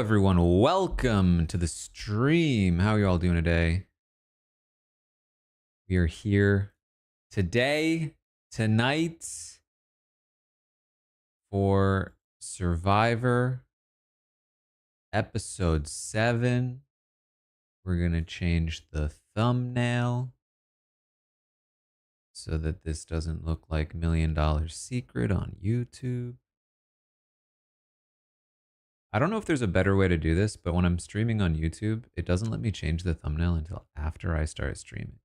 everyone. Welcome to the stream. How are you all doing today? We are here today, tonight, for Survivor Episode 7. We're going to change the thumbnail so that this doesn't look like $1 Million Secret on YouTube. I don't know if there's a better way to do this, but when I'm streaming on YouTube, it doesn't let me change the thumbnail until after I start streaming.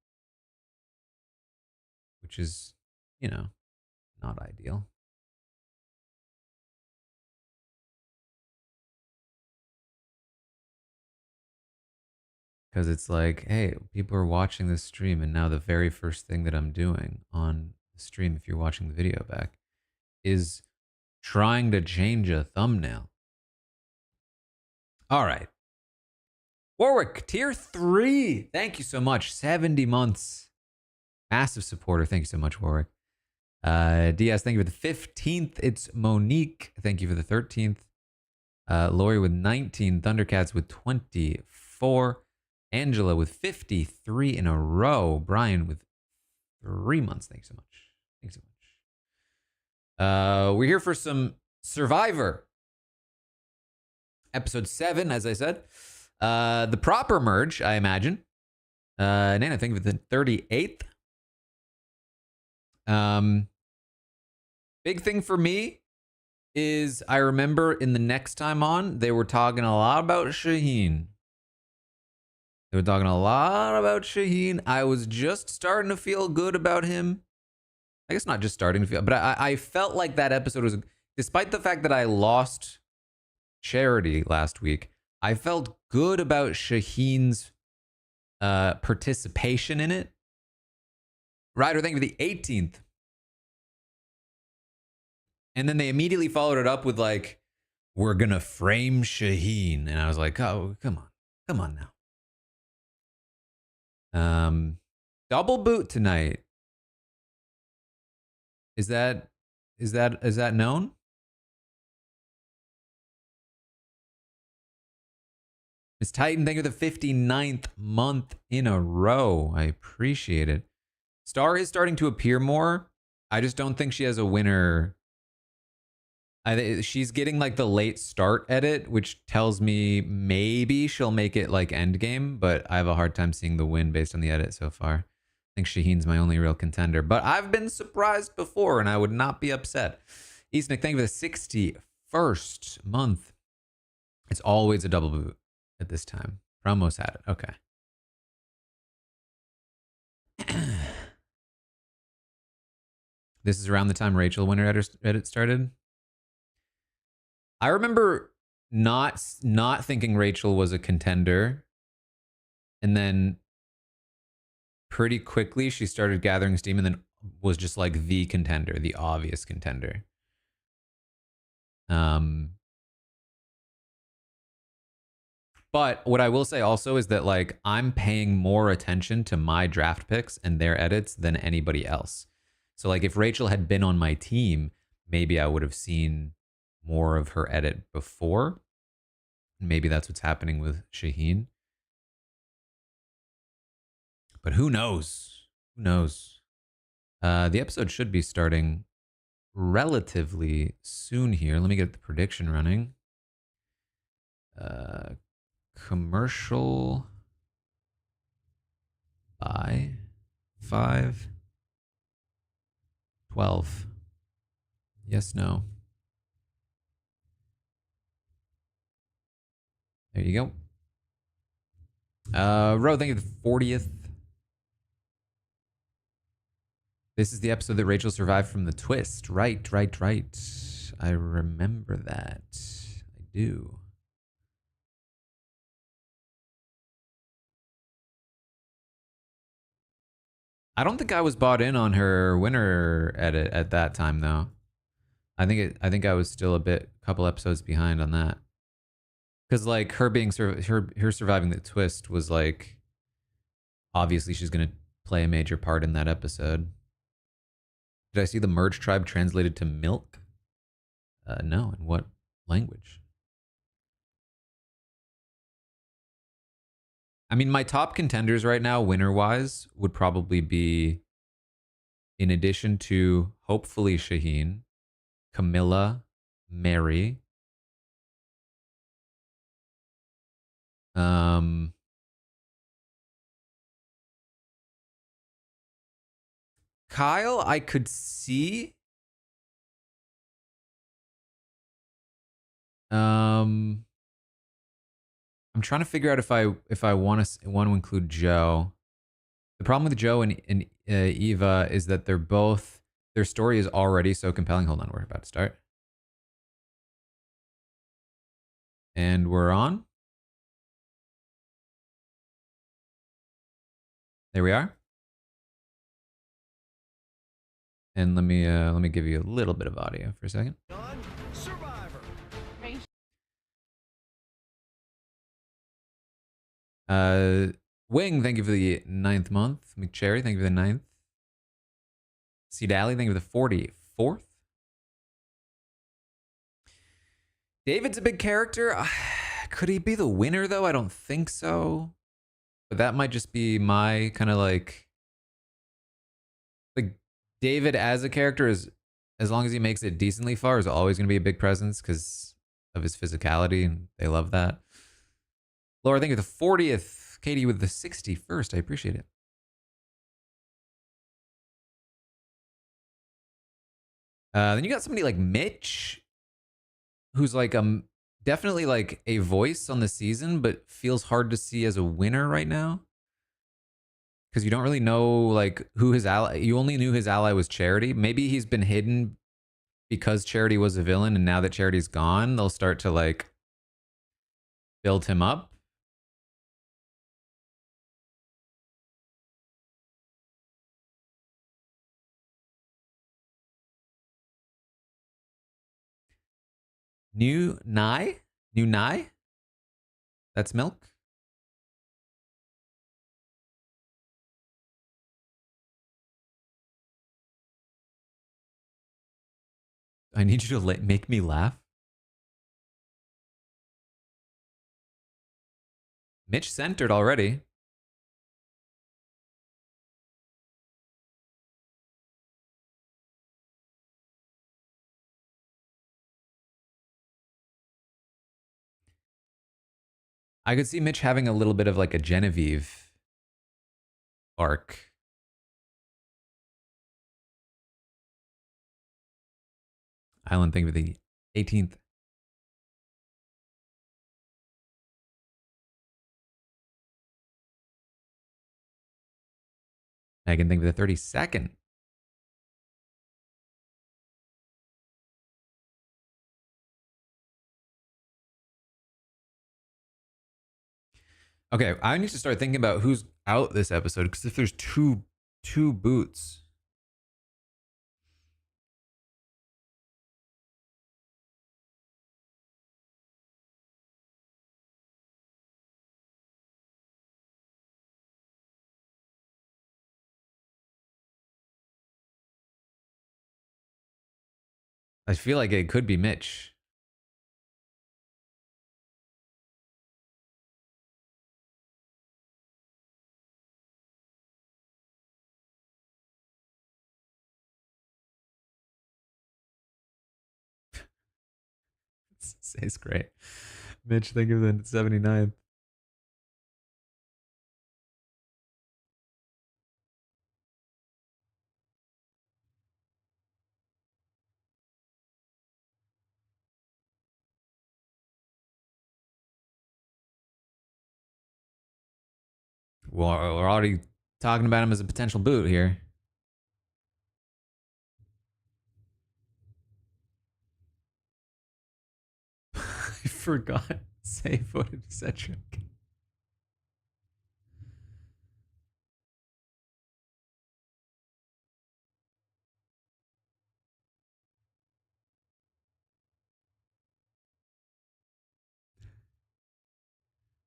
Which is, you know, not ideal. Because it's like, hey, people are watching this stream, and now the very first thing that I'm doing on the stream, if you're watching the video back, is trying to change a thumbnail. All right. Warwick, tier 3. Thank you so much. 70 months. Massive supporter. Thank you so much, Warwick. Diaz, thank you for the 15th. It's Monique. Thank you for the 13th. Lori with 19. Thundercats with 24. Angela with 53 in a row. Brian with 3 months. Thanks so much. Thanks so much. We're here for some Survivor. Episode 7, as I said. The proper merge, I imagine. Nana, thank you for the 38th. Big thing for me is I remember in the next time on, they were talking a lot about Shaheen. They were talking a lot about Shaheen. I was just starting to feel good about him. I guess not just starting to feel, but I felt like that episode was, despite the fact that I lost Charity last week, I felt good about Shaheen's participation in it. Ryder, thank you for the 18th. And then they immediately followed it up with like, we're going to frame Shaheen. And I was like, oh, come on. Come on now. Double boot tonight. Is that known? Miss Titan, thank you for the 59th month in a row. I appreciate it. Star is starting to appear more. I just don't think she has a winner. She's getting like the late start edit, which tells me maybe she'll make it like endgame, but I have a hard time seeing the win based on the edit so far. I think Shaheen's my only real contender, but I've been surprised before and I would not be upset. Eastnick, thank you for the 61st month. It's always a double boot at this time. Promos had it. Okay. This is around the time Rachel winner edit started. I remember not thinking Rachel was a contender. And then pretty quickly she started gathering steam and then was just like the contender, the obvious contender. But what I will say also is that like I'm paying more attention to my draft picks and their edits than anybody else. So like if Rachel had been on my team, maybe I would have seen more of her edit before. Maybe that's what's happening with Shaheen. But who knows? Who knows? The episode should be starting relatively soon here. Let me get the prediction running. Commercial by 5:12. Yes, no. There you go. Ro, thank you for the 40th. This is the episode that Rachel survived from the twist. Right. I remember that. I do. I don't think I was bought in on her winner edit at that time though. I think I was still a couple episodes behind on that. Cuz like her being her surviving the twist was like obviously she's going to play a major part in that episode. Did I see the merge tribe translated to milk? No, in what language? I mean, my top contenders right now, winner-wise, would probably be, in addition to hopefully Shaheen, Camilla, Mary, um, Kyle, I could see. I'm trying to figure out if I want to include Joe. The problem with Joe and Eva is that their story is already so compelling. Hold on, we're about to start, and we're on. There we are. And let me give you a little bit of audio for a second. Survivor. Wing, thank you for the 9th month. McCherry, thank you for the 9th. C. Daly, thank you for the 44th. David's a big character. Could he be the winner, though? I don't think so. But that might just be my kind of like David as a character is, as long as he makes it decently far, is always going to be a big presence because of his physicality, and they love that. Laura, thank you for the 40th. Katie with the 61st. I appreciate it. Then you got somebody like Mitch, who's like definitely like a voice on the season, but feels hard to see as a winner right now. Because you don't really know like who his ally. You only knew his ally was Charity. Maybe he's been hidden because Charity was a villain, and now that Charity's gone, they'll start to like build him up. New Nye? That's Milk. I need you to make me laugh. Mitch centered already. I could see Mitch having a little bit of like a Genevieve arc. Island thing with the 18th. I can think of the 32nd. Okay, I need to start thinking about who's out this episode, because if there's two boots. I feel like it could be Mitch. It's great. Mitch, think of the 79th. Well, we're already talking about him as a potential boot here. I forgot. Safe footed Cedric.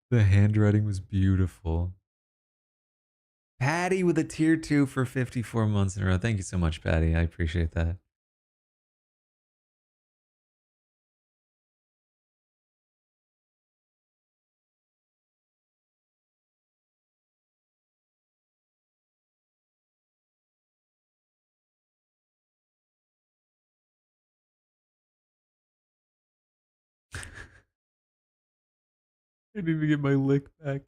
The handwriting was beautiful. Patty with a tier 2 for 54 months in a row. Thank you so much, Patty. I appreciate that. I need to get my lick back.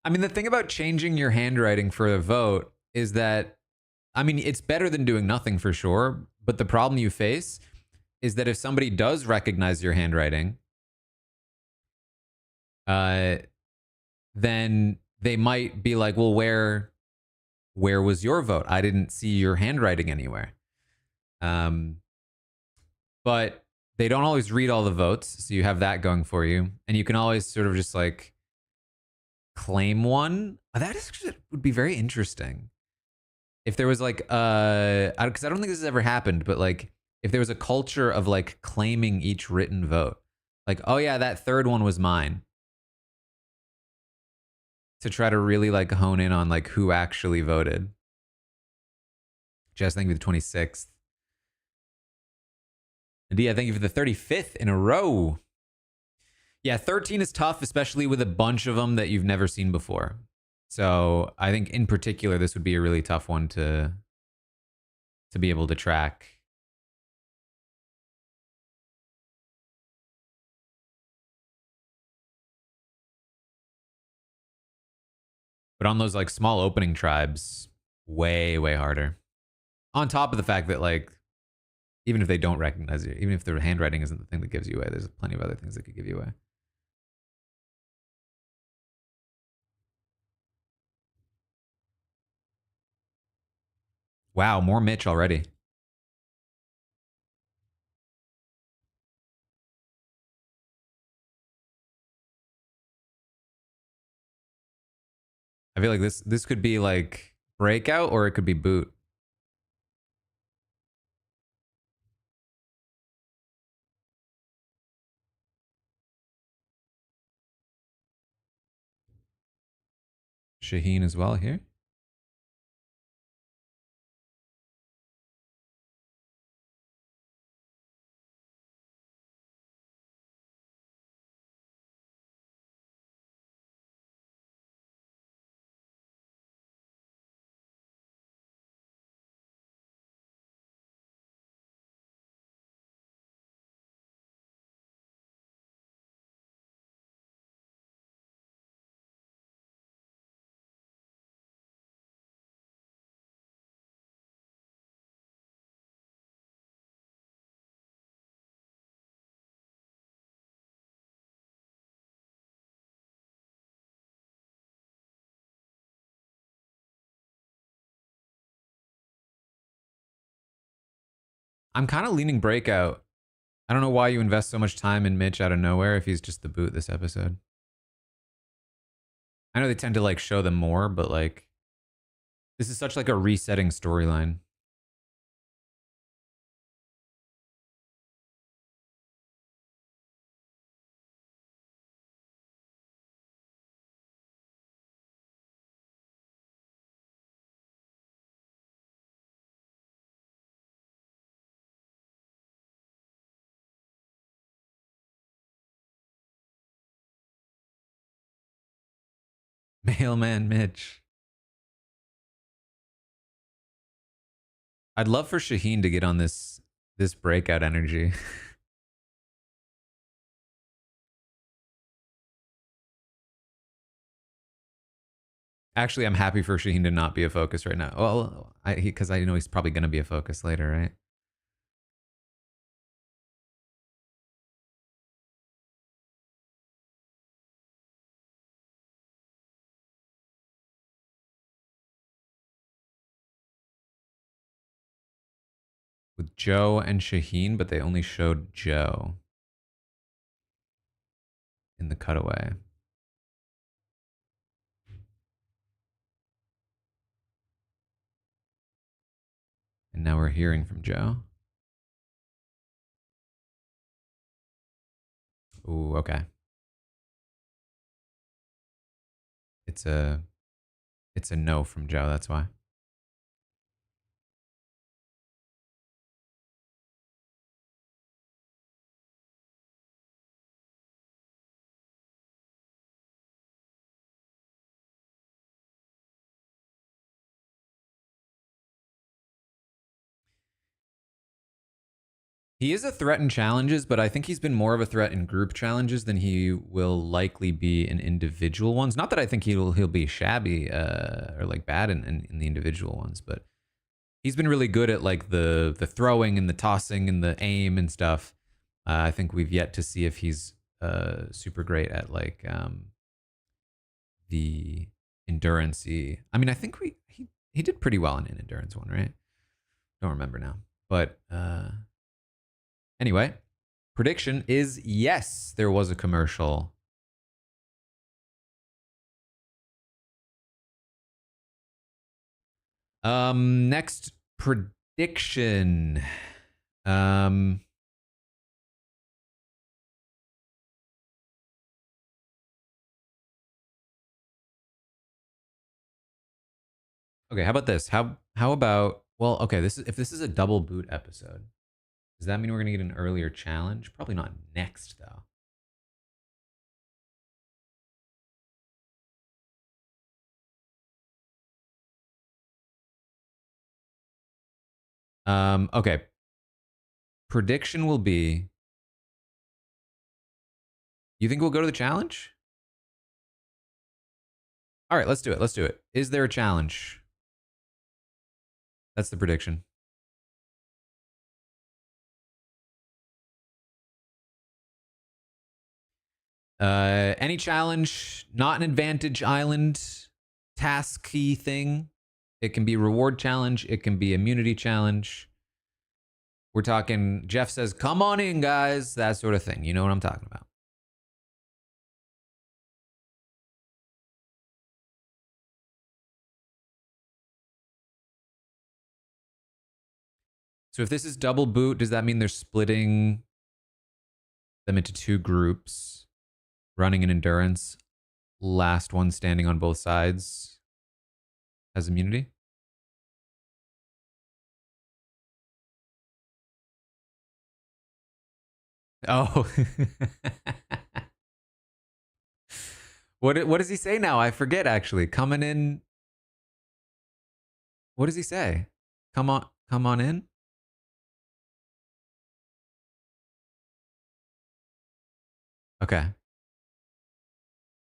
I mean, the thing about changing your handwriting for a vote is that, I mean, it's better than doing nothing for sure. But the problem you face is that if somebody does recognize your handwriting, uh, then they might be like, well, where was your vote? I didn't see your handwriting anywhere. But they don't always read all the votes, so you have that going for you, and you can always sort of just like claim one. That is, would be very interesting if there was like because I don't think this has ever happened, but like if there was a culture of like claiming each written vote, like, oh yeah, that third one was mine, to try to really like hone in on like who actually voted. Jess, thank you for the 26th. Nadia, thank you for the 35th in a row. Yeah, 13 is tough, especially with a bunch of them that you've never seen before. So I think in particular, this would be a really tough one to be able to track. But on those like small opening tribes, way, way harder. On top of the fact that like, even if they don't recognize you, even if their handwriting isn't the thing that gives you away, there's plenty of other things that could give you away. Wow, more Mitch already. I feel like this could be like breakout or it could be boot. Shaheen as well here. I'm kind of leaning breakout. I don't know why you invest so much time in Mitch out of nowhere if he's just the boot this episode. I know they tend to like show them more, but like this is such like a resetting storyline. Mailman Mitch. I'd love for Shaheen to get on this breakout energy. Actually, I'm happy for Shaheen to not be a focus right now. Well, because I know he's probably going to be a focus later, right? With Joe and Shaheen, but they only showed Joe in the cutaway. And now we're hearing from Joe. Ooh, okay. It's a It's a no from Joe, that's why. He is a threat in challenges, but I think he's been more of a threat in group challenges than he will likely be in individual ones. Not that I think he'll be shabby or like bad in the individual ones, but he's been really good at like the throwing and the tossing and the aim and stuff. I think we've yet to see if he's super great at like the endurance. I mean, I think he did pretty well in an endurance one, right? Don't remember now, but anyway, prediction is yes, there was a commercial. Next prediction. Um, okay, how about this? How about well, okay, this is if this is a double boot episode, does that mean we're gonna get an earlier challenge? Probably not next though. Okay. Prediction will be you think we'll go to the challenge? All right, let's do it. Let's do it. Is there a challenge? That's the prediction. Any challenge, not an advantage island tasky thing. It can be reward challenge. It can be immunity challenge. We're talking, Jeff says, come on in, guys. That sort of thing. You know what I'm talking about. So if this is double boot, does that mean they're splitting them into two groups, running an endurance, last one standing on both sides has immunity? Oh. What does he say now? I forget actually. Coming in. What does he say? Come on in. Okay.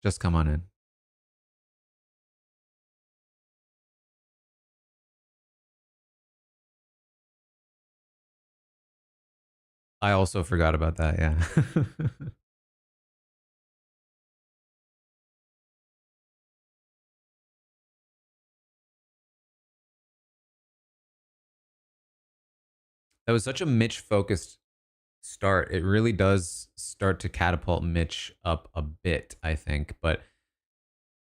Just come on in. I also forgot about that, yeah. That was such a Mitch focused start. It really does start to catapult Mitch up a bit, I think. But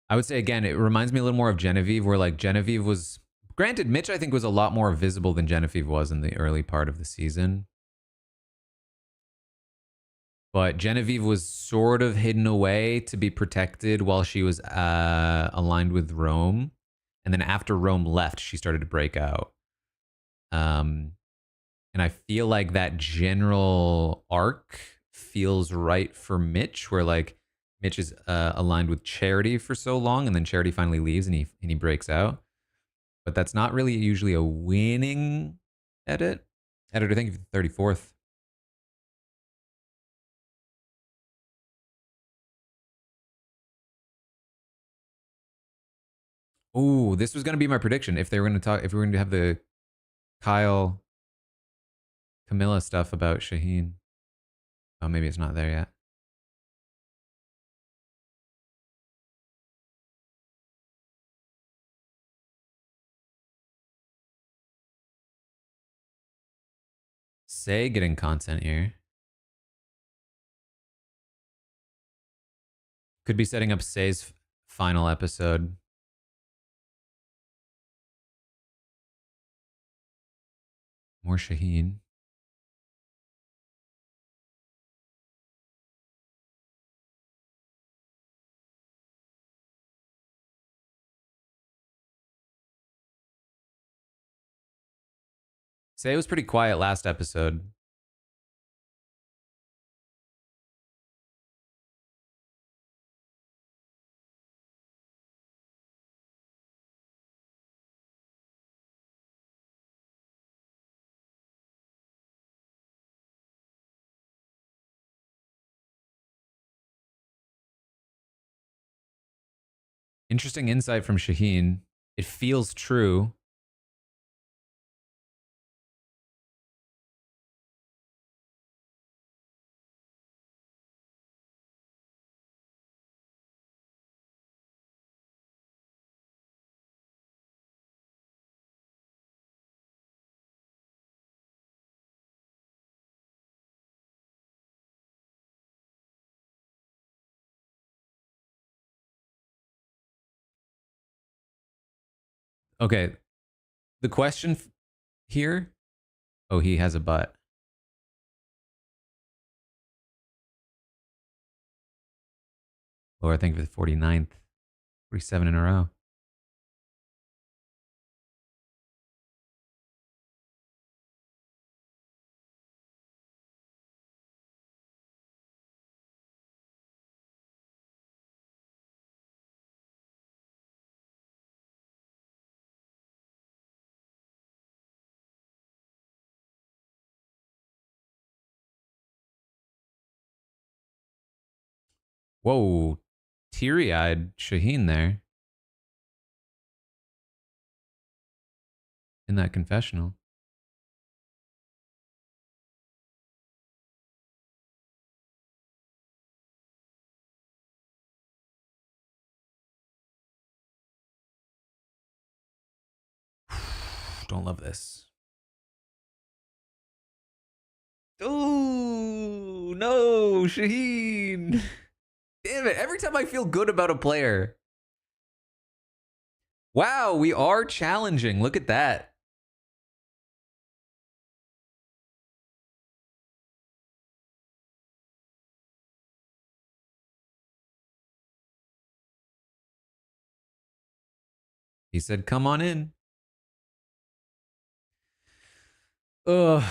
I would say again, it reminds me a little more of Genevieve, where like Genevieve was granted, Mitch I think was a lot more visible than Genevieve was in the early part of the season. But Genevieve was sort of hidden away to be protected while she was aligned with Rome. And then after Rome left, she started to break out. Um, and I feel like that general arc feels right for Mitch, where like Mitch is aligned with Charity for so long, and then Charity finally leaves and he breaks out. But that's not really usually a winning edit. Editor, thank you for the 34th. Ooh, this was gonna be my prediction. If they were gonna talk, if we were gonna have the Kyle Camilla stuff about Shaheen. Oh, maybe it's not there yet. Say getting content here. Could be setting up Say's final episode. More Shaheen. Say it was pretty quiet last episode. Interesting insight from Shaheen. It feels true. Okay. The question here. Oh, he has a butt. Or I think for the 49th. 47 in a row. Whoa. Teary-eyed Shaheen there. In that confessional. Don't love this. Oh, no, Shaheen. Damn it. Every time I feel good about a player. Wow, we are challenging. Look at that. He said, come on in. Ugh.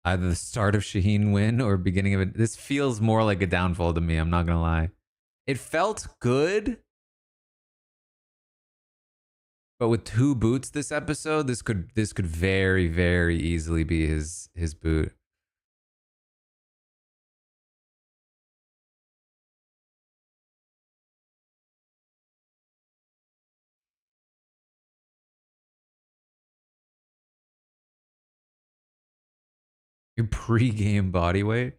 Either the start of Shaheen win or beginning of it. This feels more like a downfall to me. I'm not going to lie. It felt good. But with 2 boots this episode, this could very, very easily be his boot. Your pre-game body weight.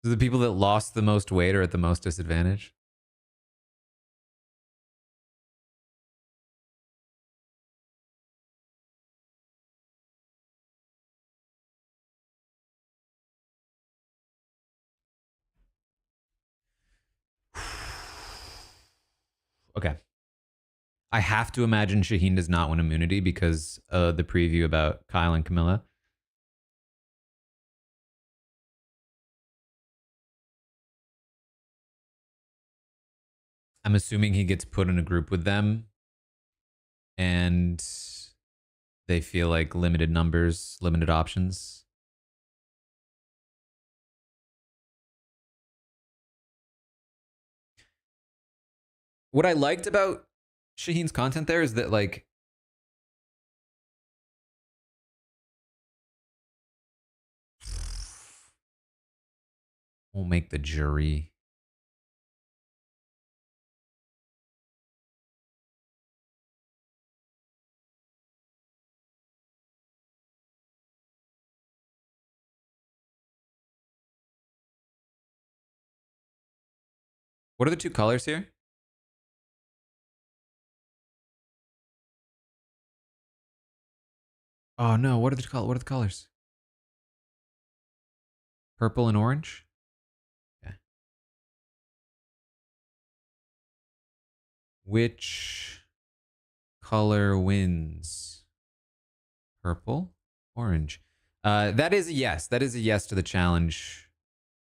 So the people that lost the most weight are at the most disadvantage. Okay. I have to imagine Shaheen does not win immunity because the preview about Kyle and Camilla. I'm assuming he gets put in a group with them and they feel like limited numbers, limited options. What I liked about Shaheen's content there is that, like, we'll make the jury. What are the 2 colors here? Oh no, what are the colors? Purple and orange? Okay. Which color wins? Purple? Orange. That is a yes. That is a yes to the challenge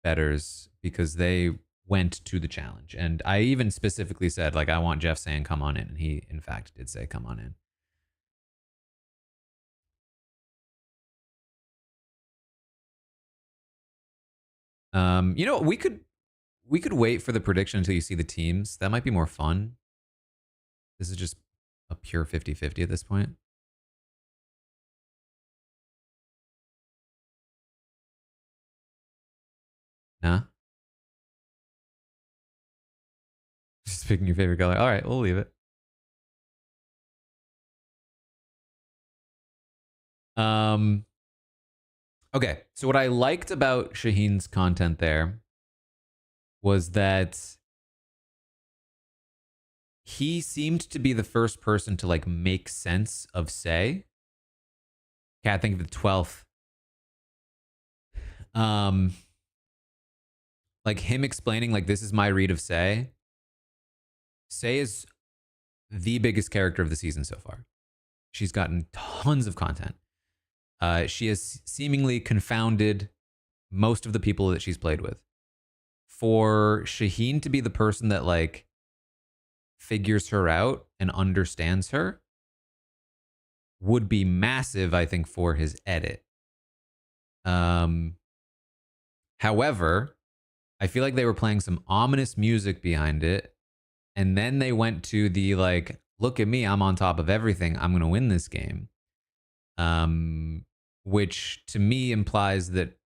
betters because they went to the challenge. And I even specifically said, like, I want Jeff saying come on in. And he, in fact, did say come on in. You know, we could wait for the prediction until you see the teams. That might be more fun. This is just a pure 50-50 at this point. Nah. Just picking your favorite color. All right, we'll leave it. Okay, so what I liked about Shaheen's content there was that he seemed to be the first person to like make sense of Say. Can't think of the 12th. Like him explaining like this is my read of Say. Say is the biggest character of the season so far. She's gotten tons of content. She has seemingly confounded most of the people that she's played with. For Shaheen to be the person that like figures her out and understands her would be massive, I think, for his edit. However, I feel like they were playing some ominous music behind it, and then they went to the like, look at me, I'm on top of everything, I'm gonna win this game. Which to me implies that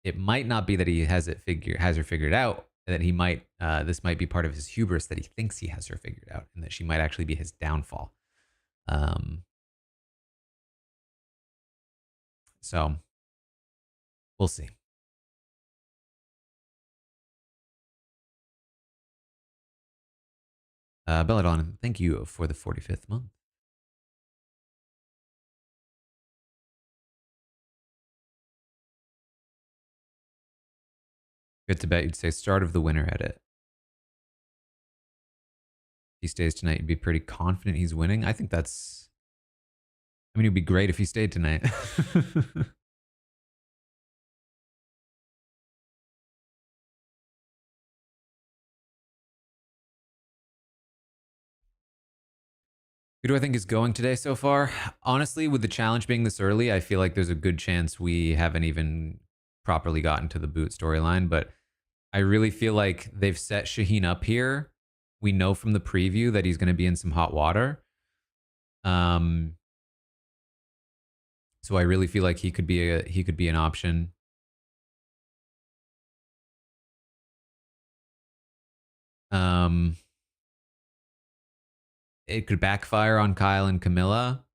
it might not be that he has her figured out, that he might this might be part of his hubris that he thinks he has her figured out, and that she might actually be his downfall. So we'll see. Belladon, thank you for the 45th month. Good to bet you'd say start of the winner edit. If he stays tonight, you'd be pretty confident he's winning. I think that's. I mean, it'd be great if he stayed tonight. Who do I think is going today so far? Honestly, with the challenge being this early, I feel like there's a good chance we haven't even properly gotten to the boot storyline. But I really feel like they've set Shaheen up here. We know from the preview that he's going to be in some hot water. So I really feel like he could be an option. It could backfire on Kyle and Camilla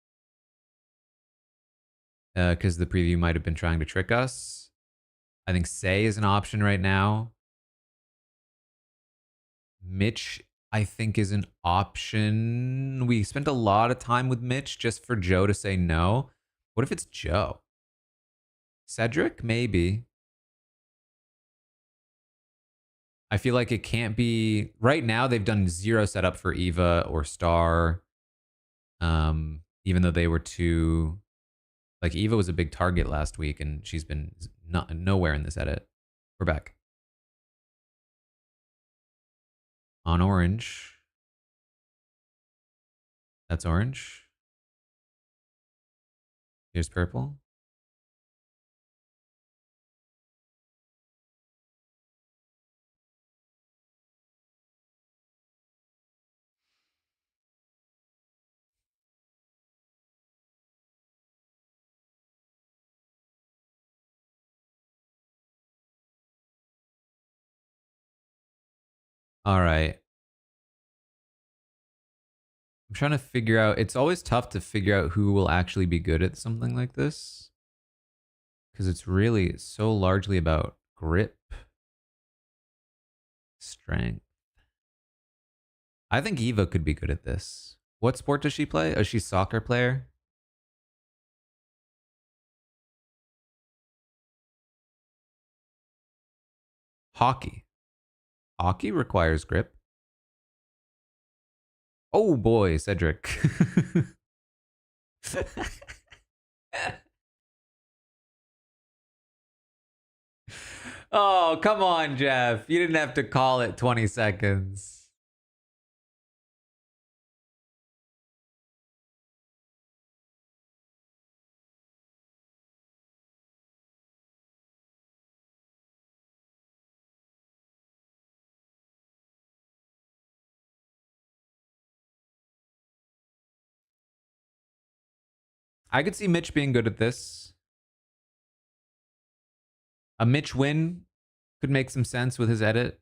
because the preview might have been trying to trick us. I think Say is an option right now. Mitch, I think, is an option. We spent a lot of time with Mitch just for Joe to say no. What if it's Joe? Cedric, maybe. I feel like it can't be. Right now, they've done zero setup for Eva or Star. Even though they were two. Like, Eva was a big target last week, and she's been nowhere in this edit. We're back. On orange. That's orange. Here's purple. All right. I'm trying to figure out. It's always tough to figure out who will actually be good at something like this. Because it's really so largely about grip, strength. I think Eva could be good at this. What sport does she play? Is she a soccer player? Hockey. Hockey requires grip. Oh boy, Cedric. Oh, come on, Jeff. You didn't have to call it 20 seconds. I could see Mitch being good at this. A Mitch win could make some sense with his edit.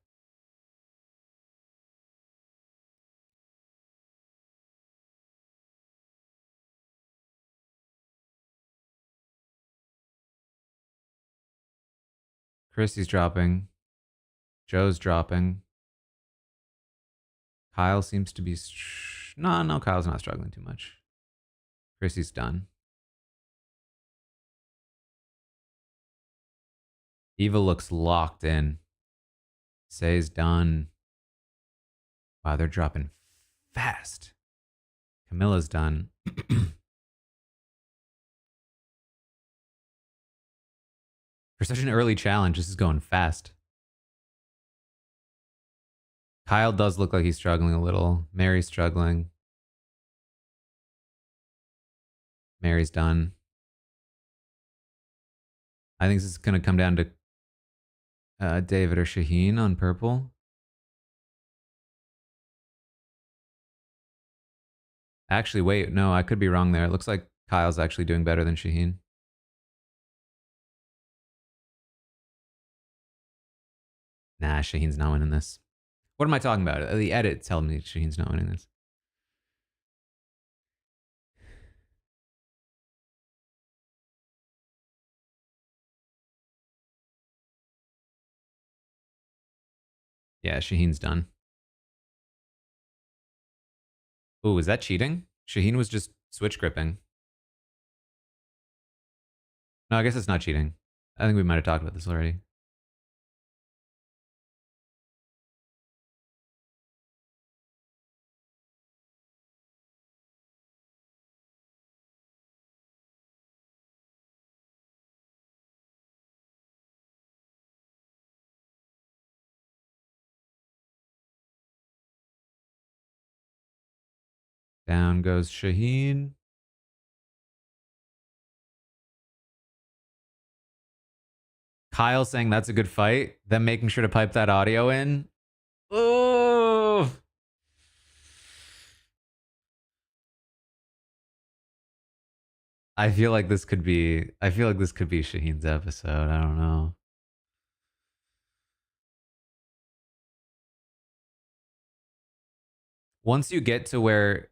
Chrissy's dropping. Joe's dropping. Kyle seems to be... No, Kyle's not struggling too much. Chrissy's done. Eva looks locked in. Say's done. Wow, they're dropping fast. Camilla's done. For such an early challenge, this is going fast. Kyle does look like he's struggling a little. Mary's struggling. Mary's done. I think this is going to come down to David or Shaheen on purple. Actually, wait. No, I could be wrong there. It looks like Kyle's actually doing better than Shaheen. Nah, Shaheen's not winning this. What am I talking about? The edit tells me Shaheen's not winning this. Yeah, Shaheen's done. Ooh, is that cheating? Shaheen was just switch gripping. No, I guess it's not cheating. I think we might have talked about this already. Down goes Shaheen. Kyle saying that's a good fight, then making sure to pipe that audio in. Oh, I feel like this could be Shaheen's episode. I don't know. Once you get to where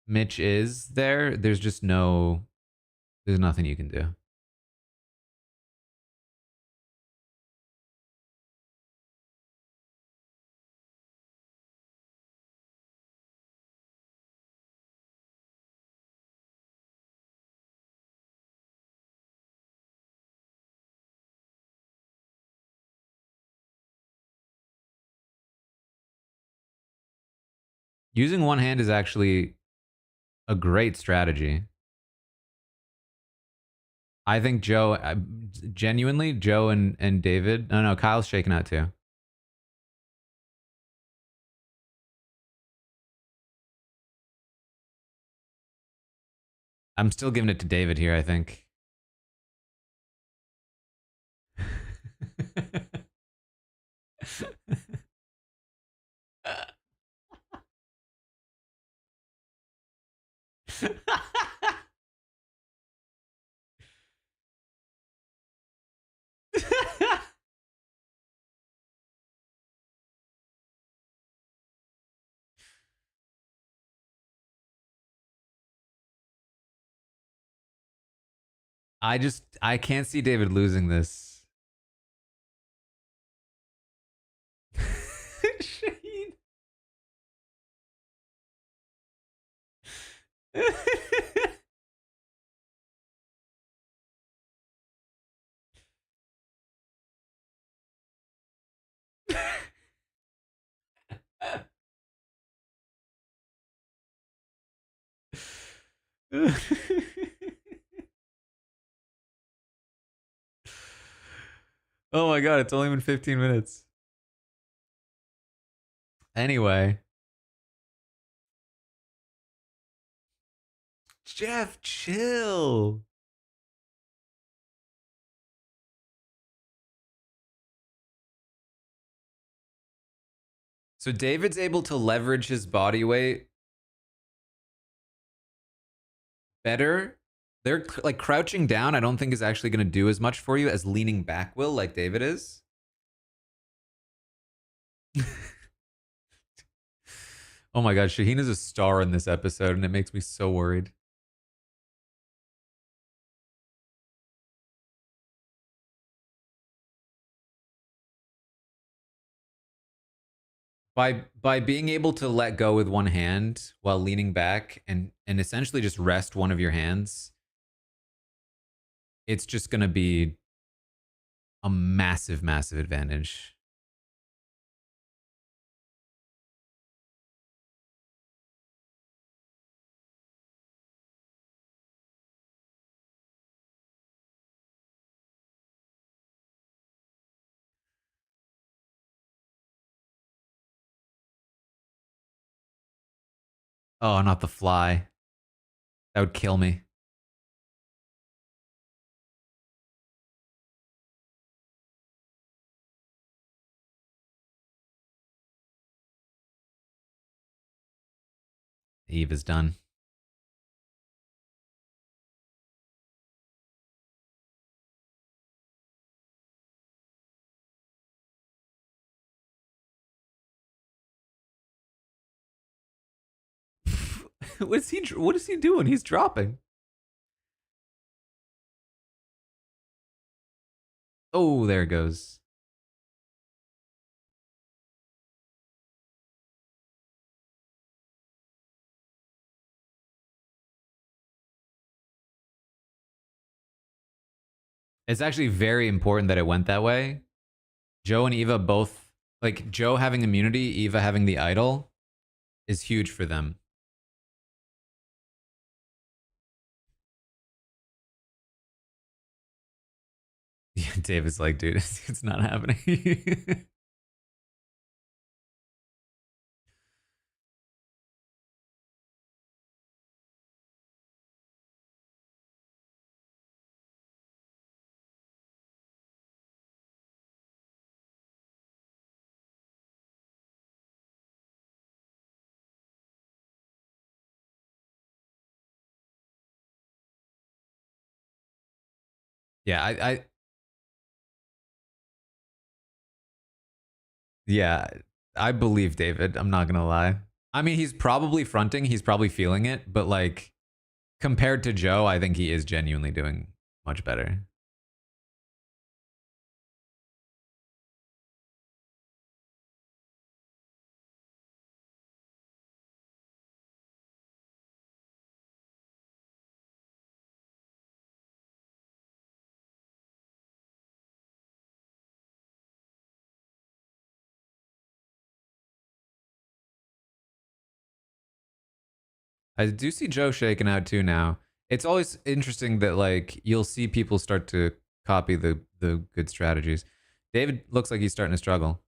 Mitch is there's just there's nothing you can do. Using one hand is actually a great strategy. I think Joe, genuinely, Joe and David. No, Kyle's shaking out too. I'm still giving it to David here, I think. I can't see David losing this. Shaheen. Oh my god, it's only been 15 minutes. Anyway. Jeff, chill. So David's able to leverage his body weight better They're like crouching down, I don't think is actually going to do as much for you as leaning back will, like David is. Oh my god, Shaheen is a star in this episode, and it makes me so worried. By being able to let go with one hand while leaning back and essentially just rest one of your hands, it's just going to be a massive, massive advantage. Oh, not the fly. That would kill me. Eve is done. What is he doing? He's dropping. Oh, there it goes. It's actually very important that it went that way. Joe and Eva both, like Joe having immunity, Eva having the idol is huge for them. Yeah, David's like, dude, it's not happening. Yeah, yeah, I believe David. I'm not gonna lie. I mean, he's probably fronting. He's probably feeling it, but like compared to Joe, I think he is genuinely doing much better. I do see Joe shaking out too now. It's always interesting that like you'll see people start to copy the good strategies. David looks like he's starting to struggle.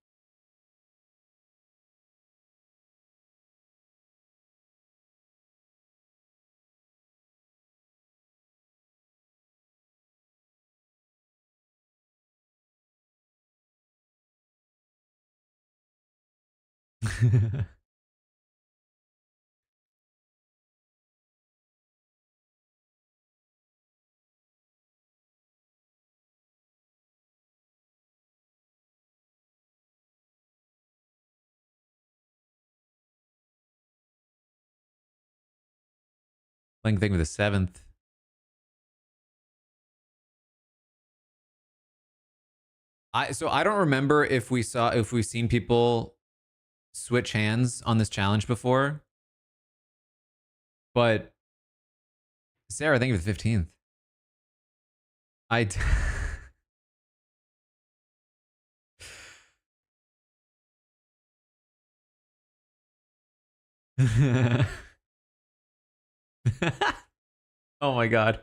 Playing thing with the seventh. I don't remember if we've seen people switch hands on this challenge before, but Sarah, thank you for the 15th. I oh my god.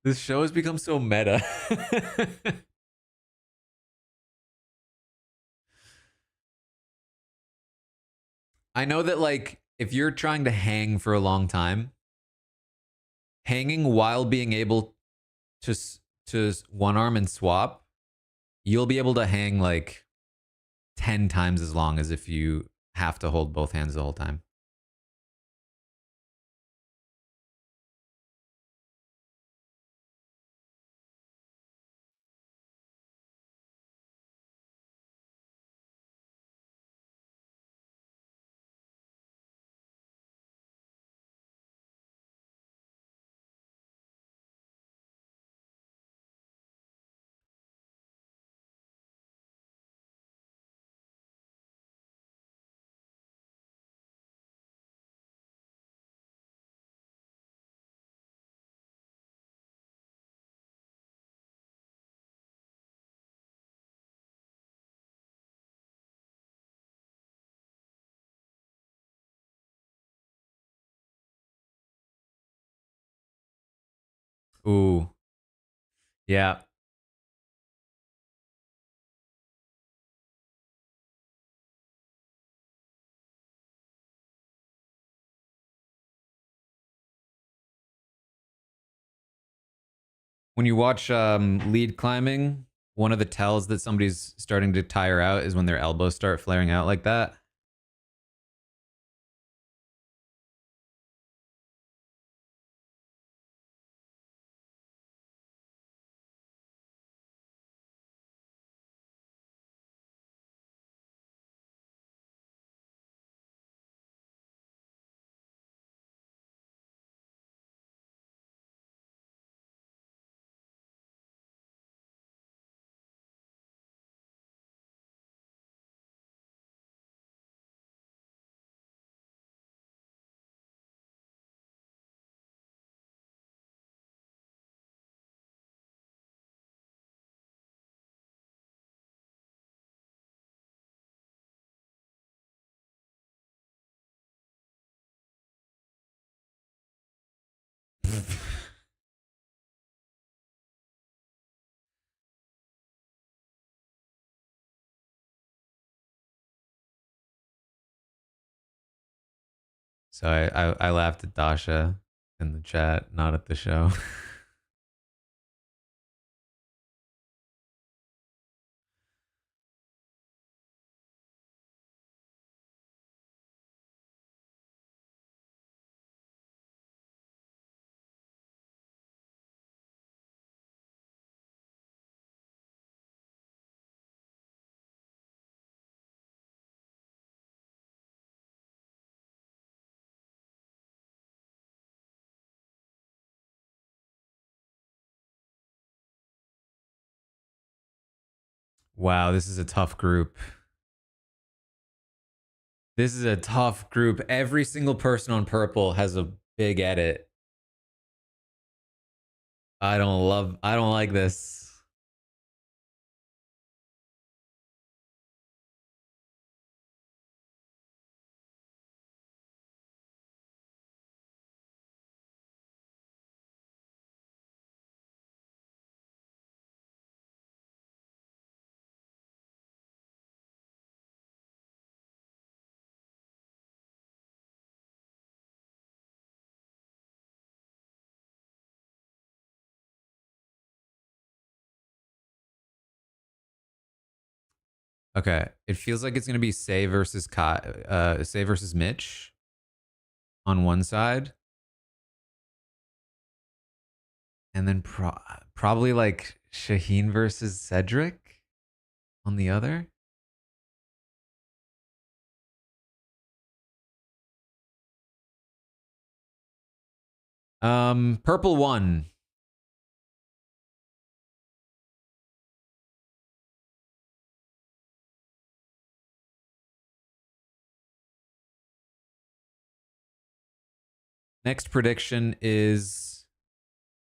This show has become so meta. I know that like if you're trying to hang for a long time, hanging while being able to to one arm and swap, you'll be able to hang like 10 times as long as if you have to hold both hands the whole time. Ooh. Yeah. When you watch lead climbing, one of the tells that somebody's starting to tire out is when their elbows start flaring out like that. So I laughed at Dasha in the chat, not at the show. Wow, this is a tough group. This is a tough group. Every single person on purple has a big edit. I don't like this. Okay, it feels like it's gonna be Say versus Say versus Mitch on one side, and then probably like Shaheen versus Cedric on the other. Purple one. Next prediction is: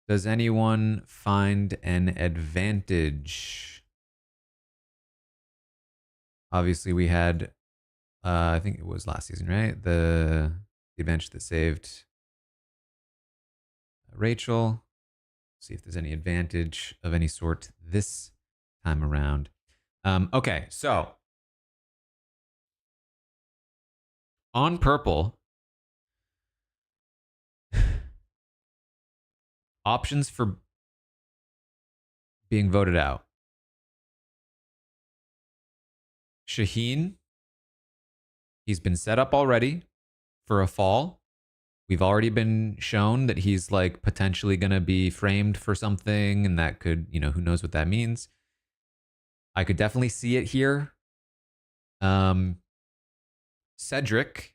does anyone find an advantage? Obviously, we had, I think it was last season, right? The advantage that saved Rachel. See if there's any advantage of any sort this time around. Okay, so on purple, options for being voted out: Shaheen, He's been set up already for a fall. We've already been shown that he's like potentially going to be framed for something, and that could, who knows what that means. I could definitely see it here. Cedric.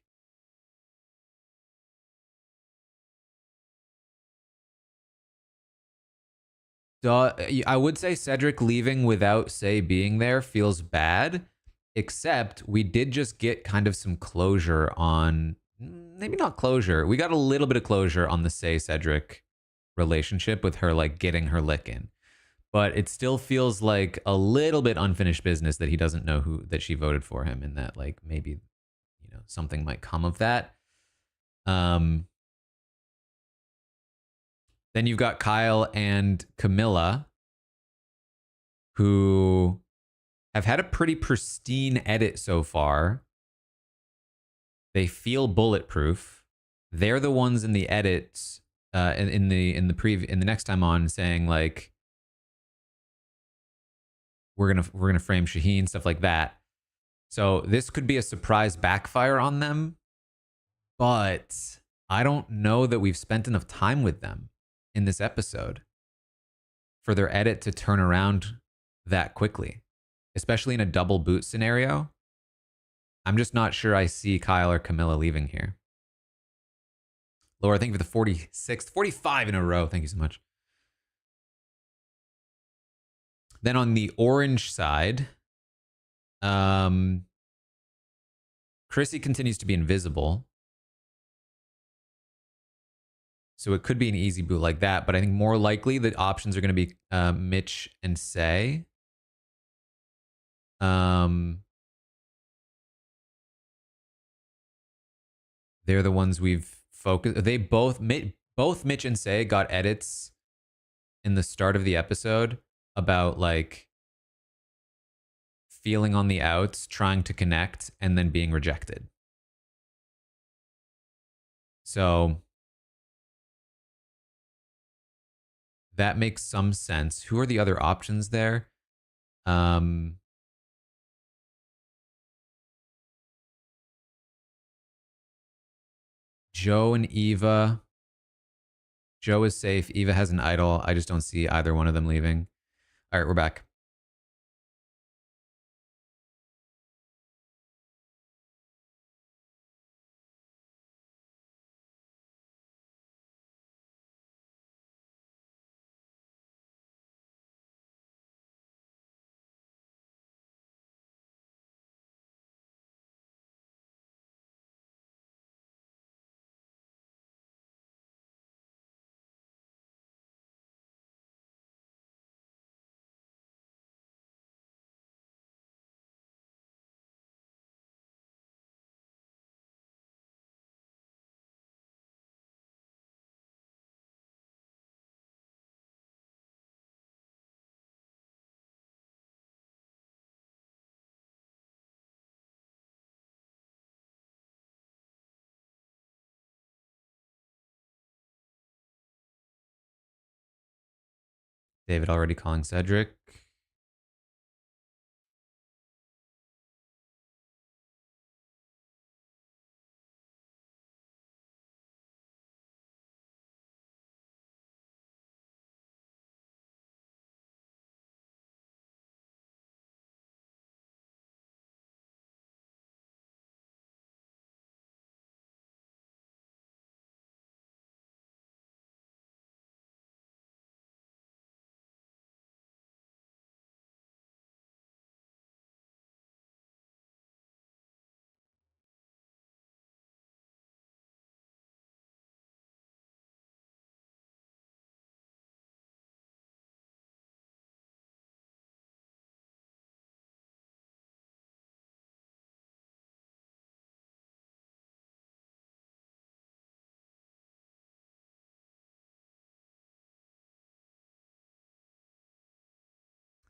I would say Cedric leaving without Say being there feels bad, except we did just get kind of some closure on, maybe not closure. We got a little bit of closure on the Say Cedric relationship with her like getting her lick in. But it still feels like a little bit unfinished business that he doesn't know that she voted for him, and that like maybe something might come of that. Then you've got Kyle and Camilla, who have had a pretty pristine edit so far. They feel bulletproof. They're the ones in the edits, in the next time on, saying like, we're gonna frame Shaheen, stuff like that. So this could be a surprise backfire on them, but I don't know that we've spent enough time with them in this episode for their edit to turn around that quickly, especially in a double boot scenario. I'm just not sure I see Kyle or Camilla leaving here. Laura, thank you for the 46th, 45 in a row. Thank you so much. Then on the orange side, Chrissy continues to be invisible. So it could be an easy boot like that, but I think more likely the options are going to be Mitch and Say. They're the ones we've focused. They both Mitch and Say got edits in the start of the episode about like feeling on the outs, trying to connect, and then being rejected. So that makes some sense. Who are the other options there? Joe and Eva. Joe is safe. Eva has an idol. I just don't see either one of them leaving. All right, we're back. David already calling Cedric.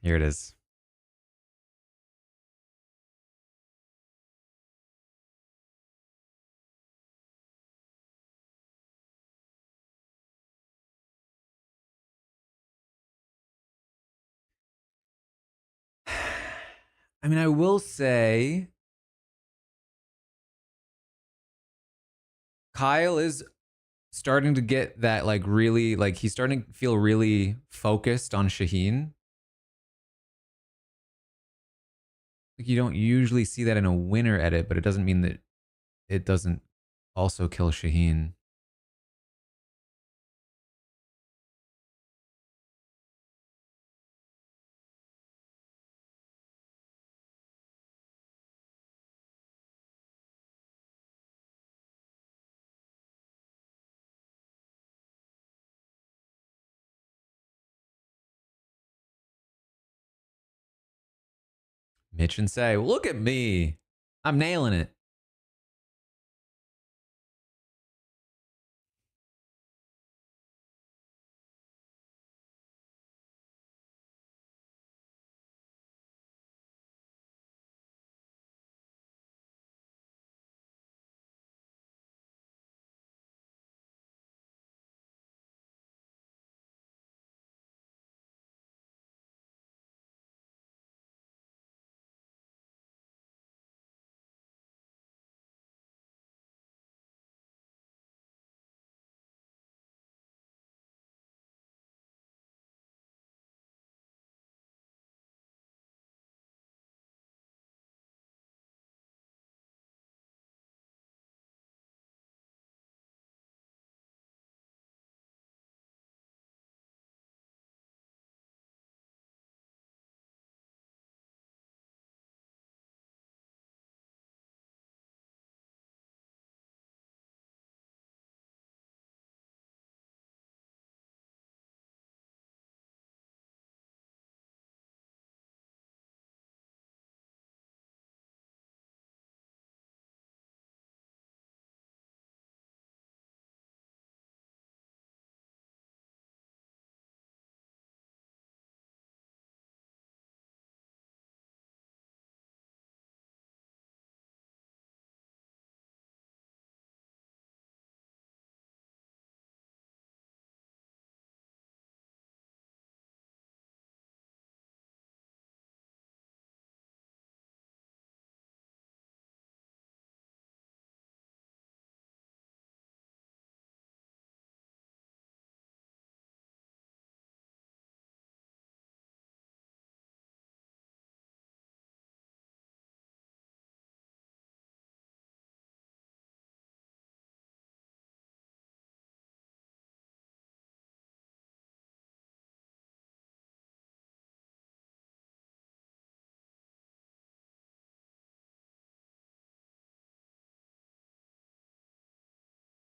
Here it is. I mean, I will say Kyle is starting to get that like really like he's starting to feel really focused on Shaheen. Like you don't usually see that in a winner edit, but it doesn't mean that it doesn't also kill Shaheen. Mitch and say, look at me. I'm nailing it.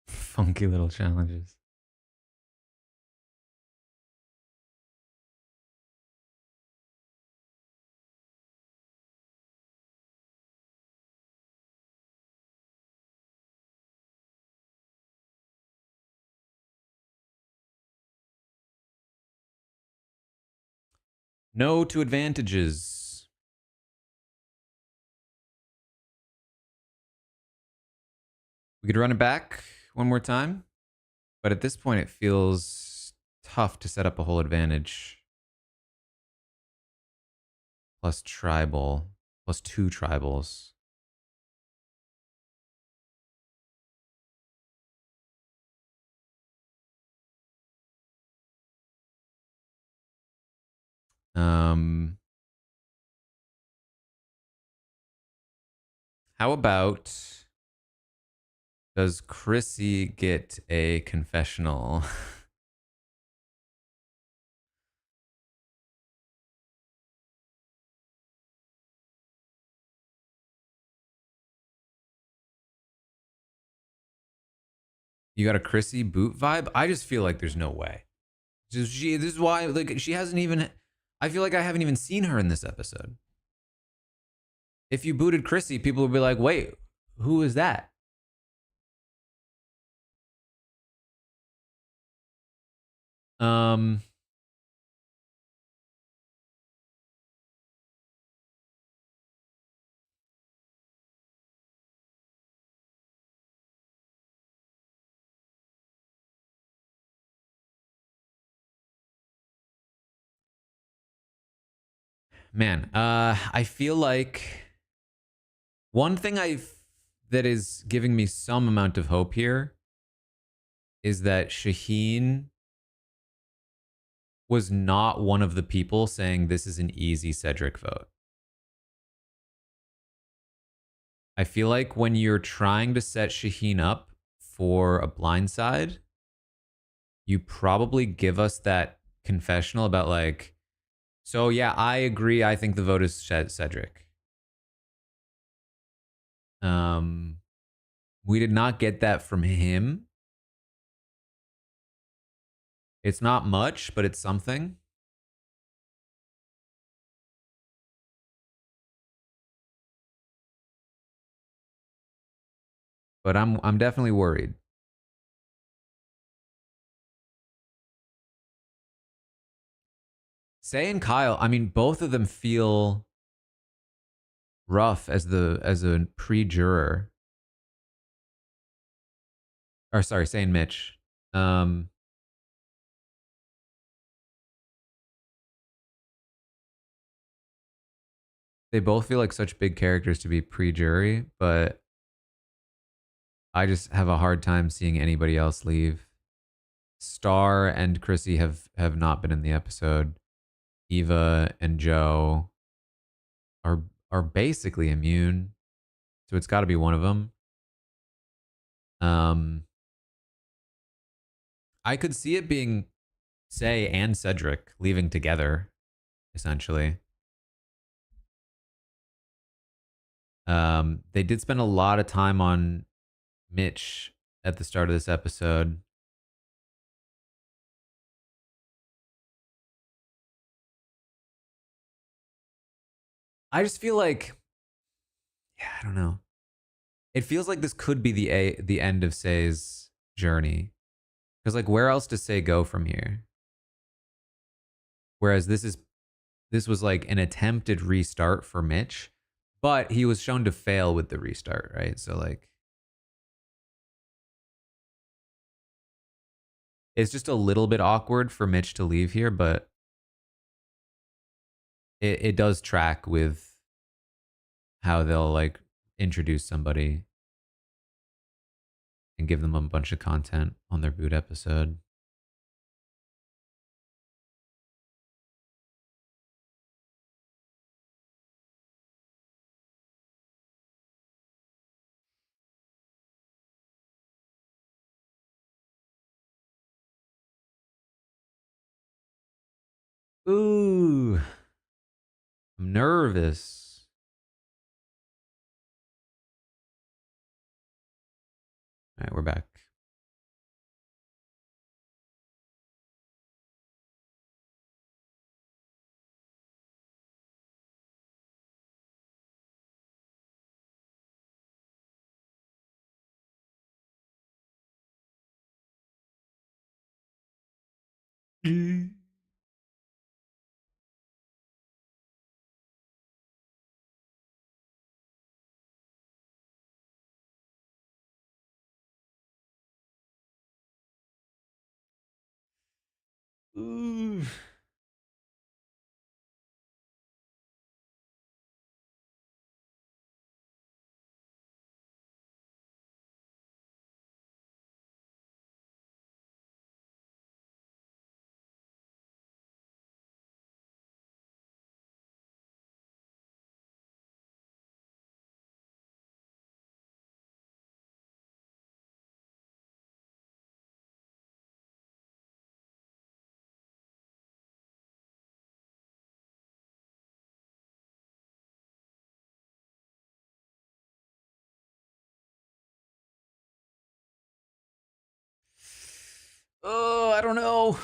Funky little challenges. No to advantages. We could run it back one more time, but at this point it feels tough to set up a whole advantage. Plus tribal, plus 2 tribals. How about does Chrissy get a confessional? You got a Chrissy boot vibe? I just feel like there's no way. This is why like she hasn't even I feel like I haven't even seen her in this episode. If you booted Chrissy, people would be like, wait, who is that? Um Man, I feel like one thing that is giving me some amount of hope here is that Shaheen was not one of the people saying this is an easy Cedric vote. I feel like when you're trying to set Shaheen up for a blindside, you probably give us that confessional about like, so yeah, I agree. I think the vote is Cedric. We did not get that from him. It's not much, but it's something. But I'm definitely worried. Say and Kyle, I mean, both of them feel rough as a pre-juror. Or sorry, Say and Mitch. Um, they both feel like such big characters to be pre-jury, but I just have a hard time seeing anybody else leave. Star and Chrissy have not been in the episode. Eva and Joe are are basically immune, so it's got to be one of them. Um, I could see it being Say and Cedric leaving together, essentially. They did spend a lot of time on Mitch at the start of this episode. I just feel like, yeah, I don't know. It feels like this could be the end of Say's journey, because like, where else does Say go from here? Whereas this was like an attempted restart for Mitch, but he was shown to fail with the restart, right? So like, it's just a little bit awkward for Mitch to leave here, but it does track with how they'll like introduce somebody and give them a bunch of content on their boot episode. Ooh, I'm nervous. All right, we're back. Ooh. Oh, I don't know.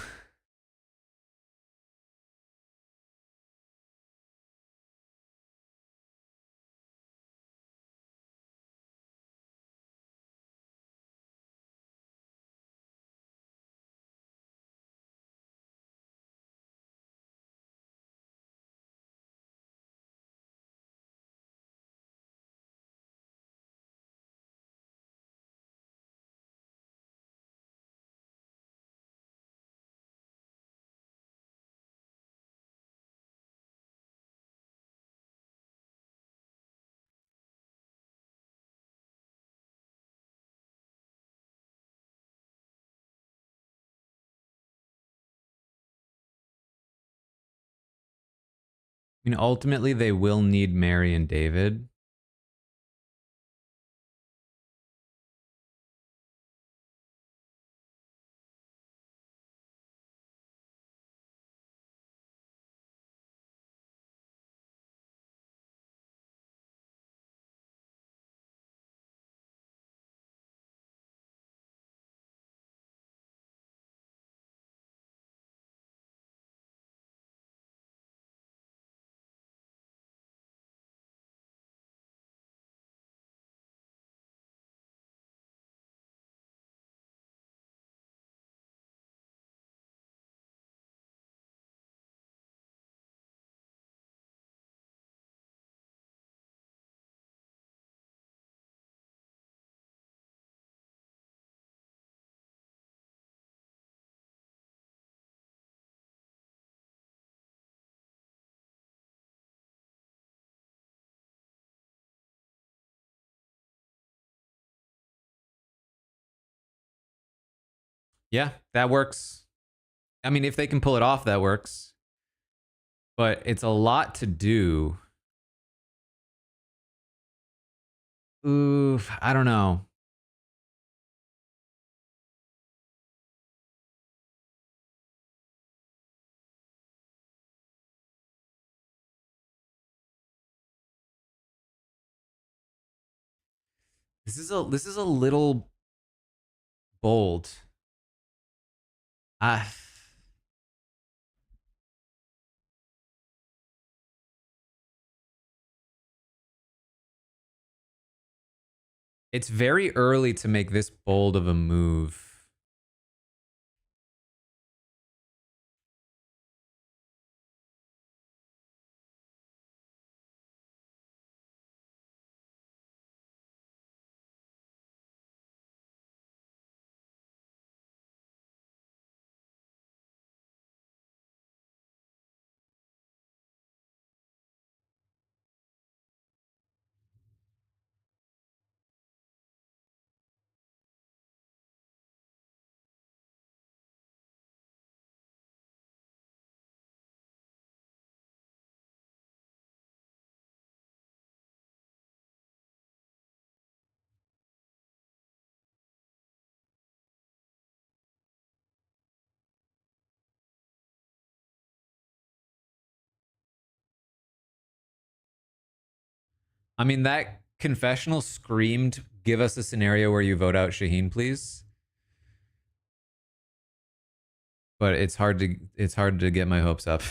I mean, ultimately, they will need Mary and David. Yeah, that works. I mean, if they can pull it off, that works. But it's a lot to do. Oof, I don't know. This is a little bold. Ah, it's very early to make this bold of a move. I mean, that confessional screamed, "Give us a scenario where you vote out Shaheen, please." But it's hard to get my hopes up.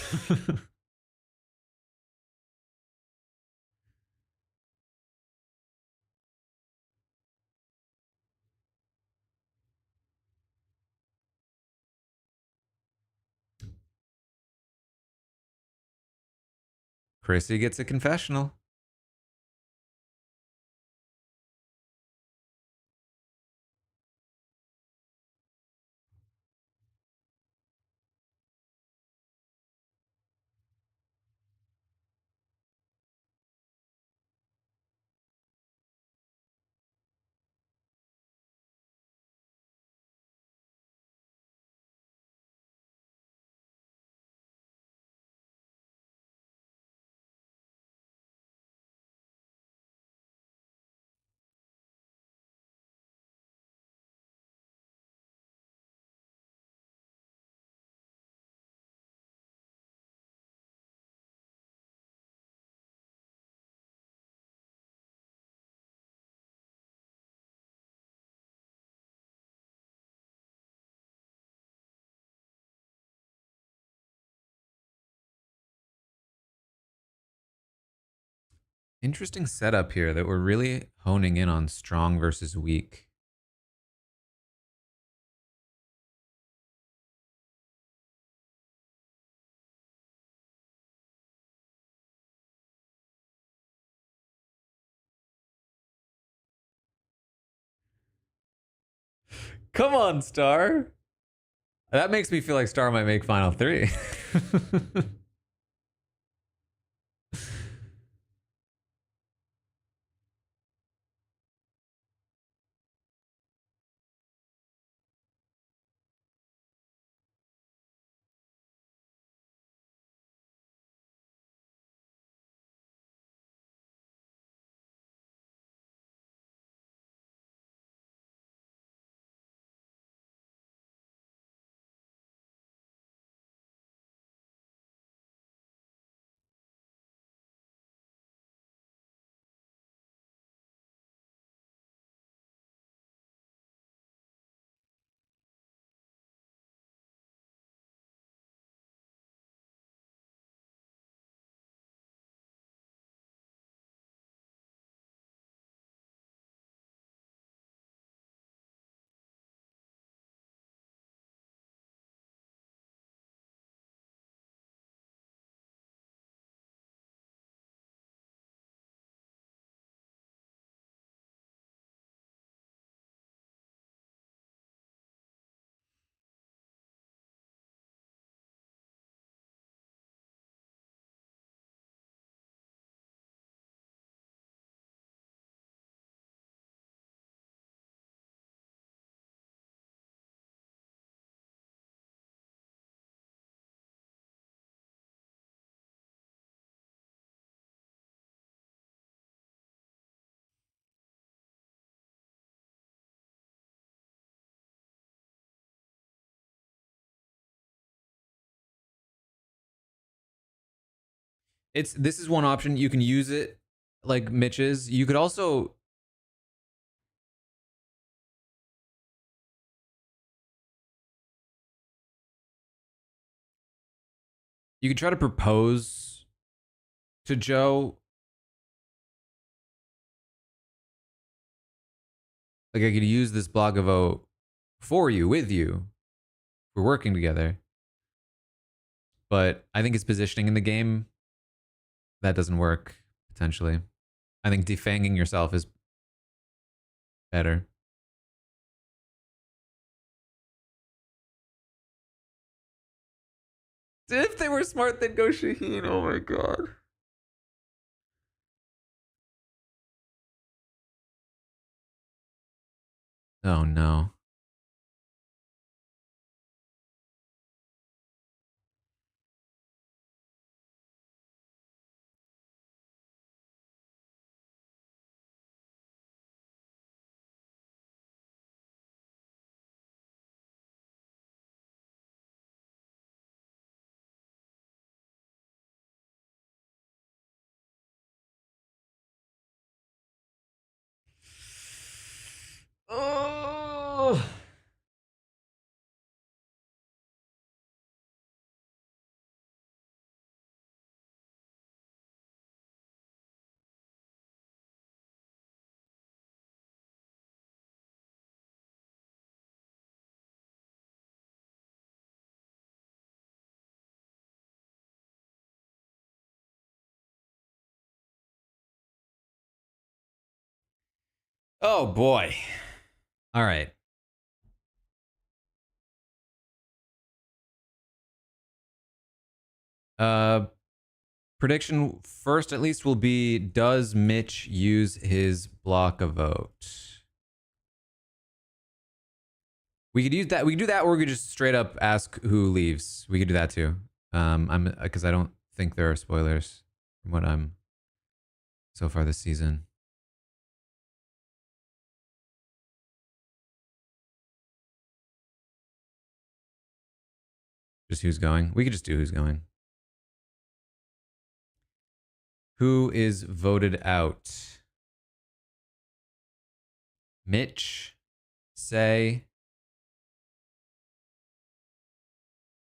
Chrissy gets a confessional. Interesting setup here that we're really honing in on strong versus weak. Come on, Star. That makes me feel like Star might make Final Three. This is one option. You can use it like Mitch's. You could also try to propose to Joe. Like I could use this block of vote for you, with you. We're working together. But I think his positioning in the game, that doesn't work, potentially. I think defanging yourself is better. If they were smart, they'd go Shaheen. Oh my god. Oh no. Oh. Oh boy. All right. Prediction first at least will be, does Mitch use his block a vote? We could use that. We could do that, or we could just straight up ask who leaves. We could do that too. Because I don't think there are spoilers from what I'm so far this season. Just who's going. We could just do who's going. Who is voted out? Mitch, Say.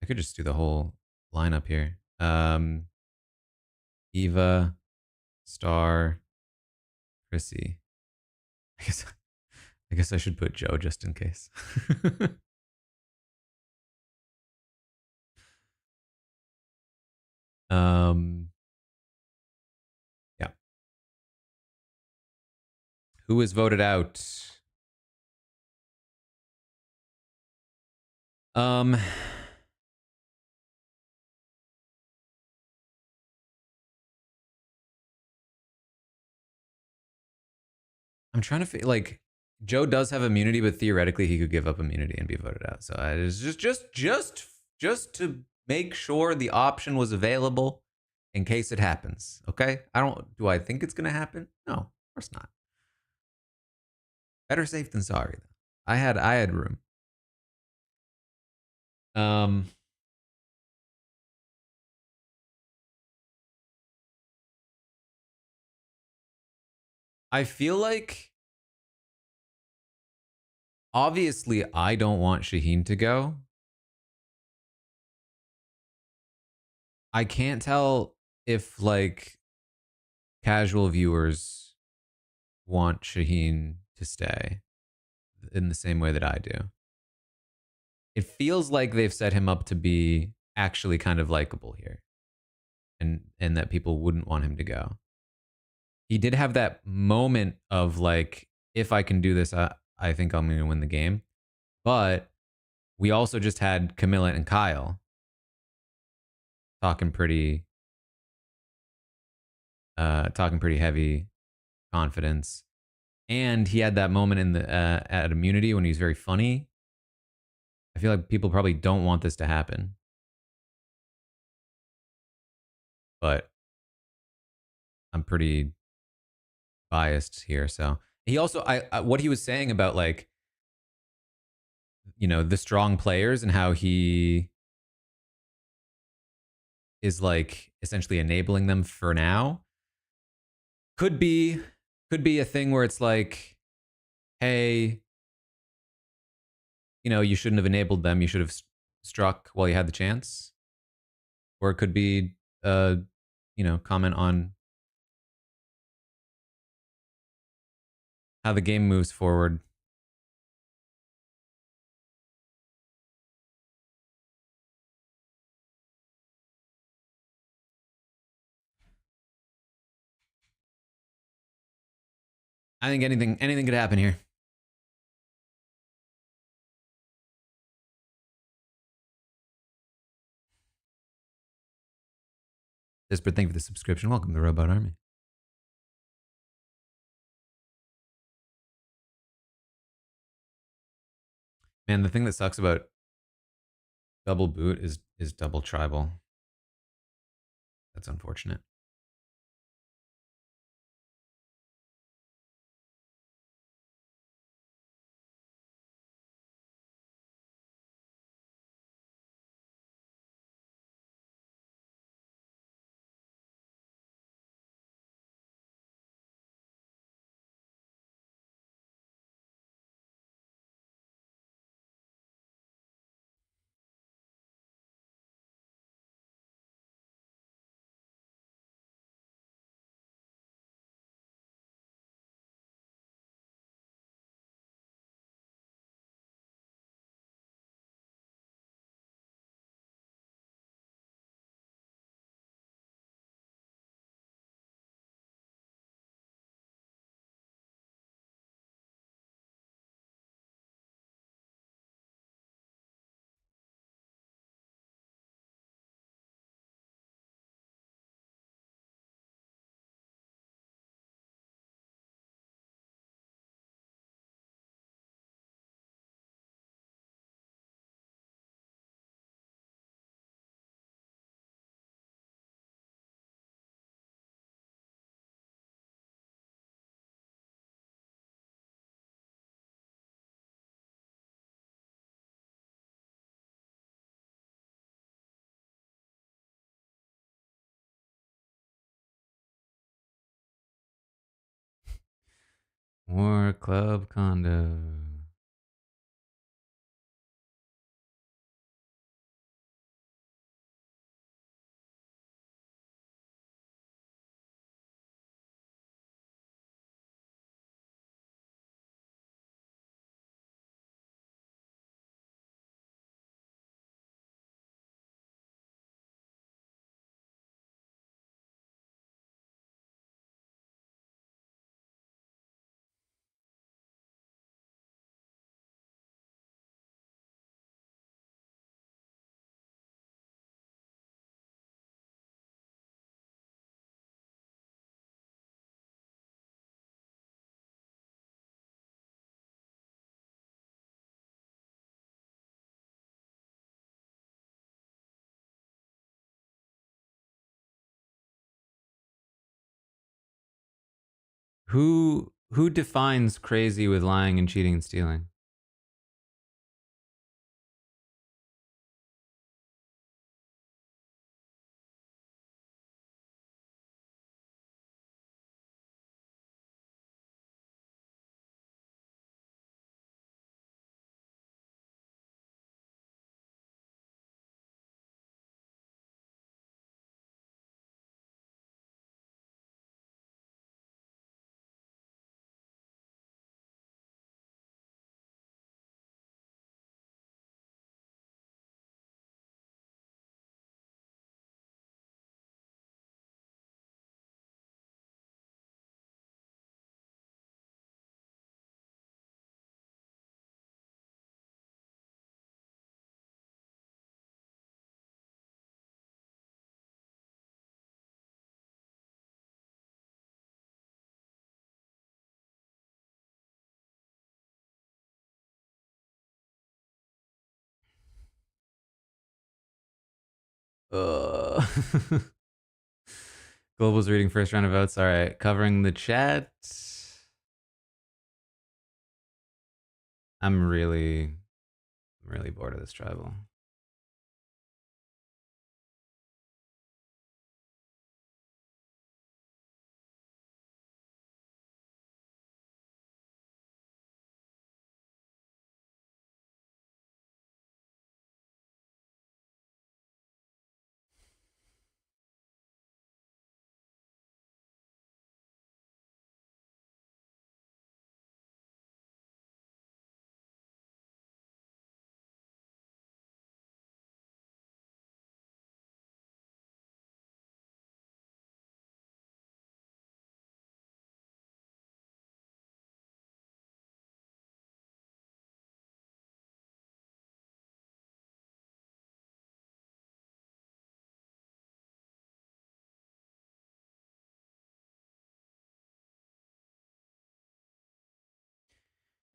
I could just do the whole lineup here. Eva, Star, Chrissy. I guess I should put Joe just in case. Yeah. Who is voted out? I'm trying to feel like Joe does have immunity, but theoretically he could give up immunity and be voted out. So it's just to make sure the option was available in case it happens. Okay, do I think it's gonna happen? No, of course not. Better safe than sorry. Though. I had room. I feel like obviously I don't want Shaheen to go. I can't tell if like casual viewers want Shaheen to stay in the same way that I do. It feels like they've set him up to be actually kind of likable here. And that people wouldn't want him to go. He did have that moment of like, if I can do this, I think I'm going to win the game. But we also just had Camilla and Kyle talking pretty heavy confidence. And he had that moment in the at immunity when he was very funny. I feel like people probably don't want this to happen. But I'm pretty biased here. So he also, what he was saying about like, you know, the strong players and how he is like essentially enabling them for now. Could be a thing where it's like, hey, you know, you shouldn't have enabled them. You should have struck while you had the chance. Or it could be, you know, comment on how the game moves forward. I think anything could happen here. Disparate, thank you for the subscription. Welcome to the Robot Army. Man, the thing that sucks about double boot is double tribal. That's unfortunate. War Club Condo. Who defines crazy with lying and cheating and stealing? Uh. Global's reading first round of votes. All right, covering the chat. I'm really bored of this tribal.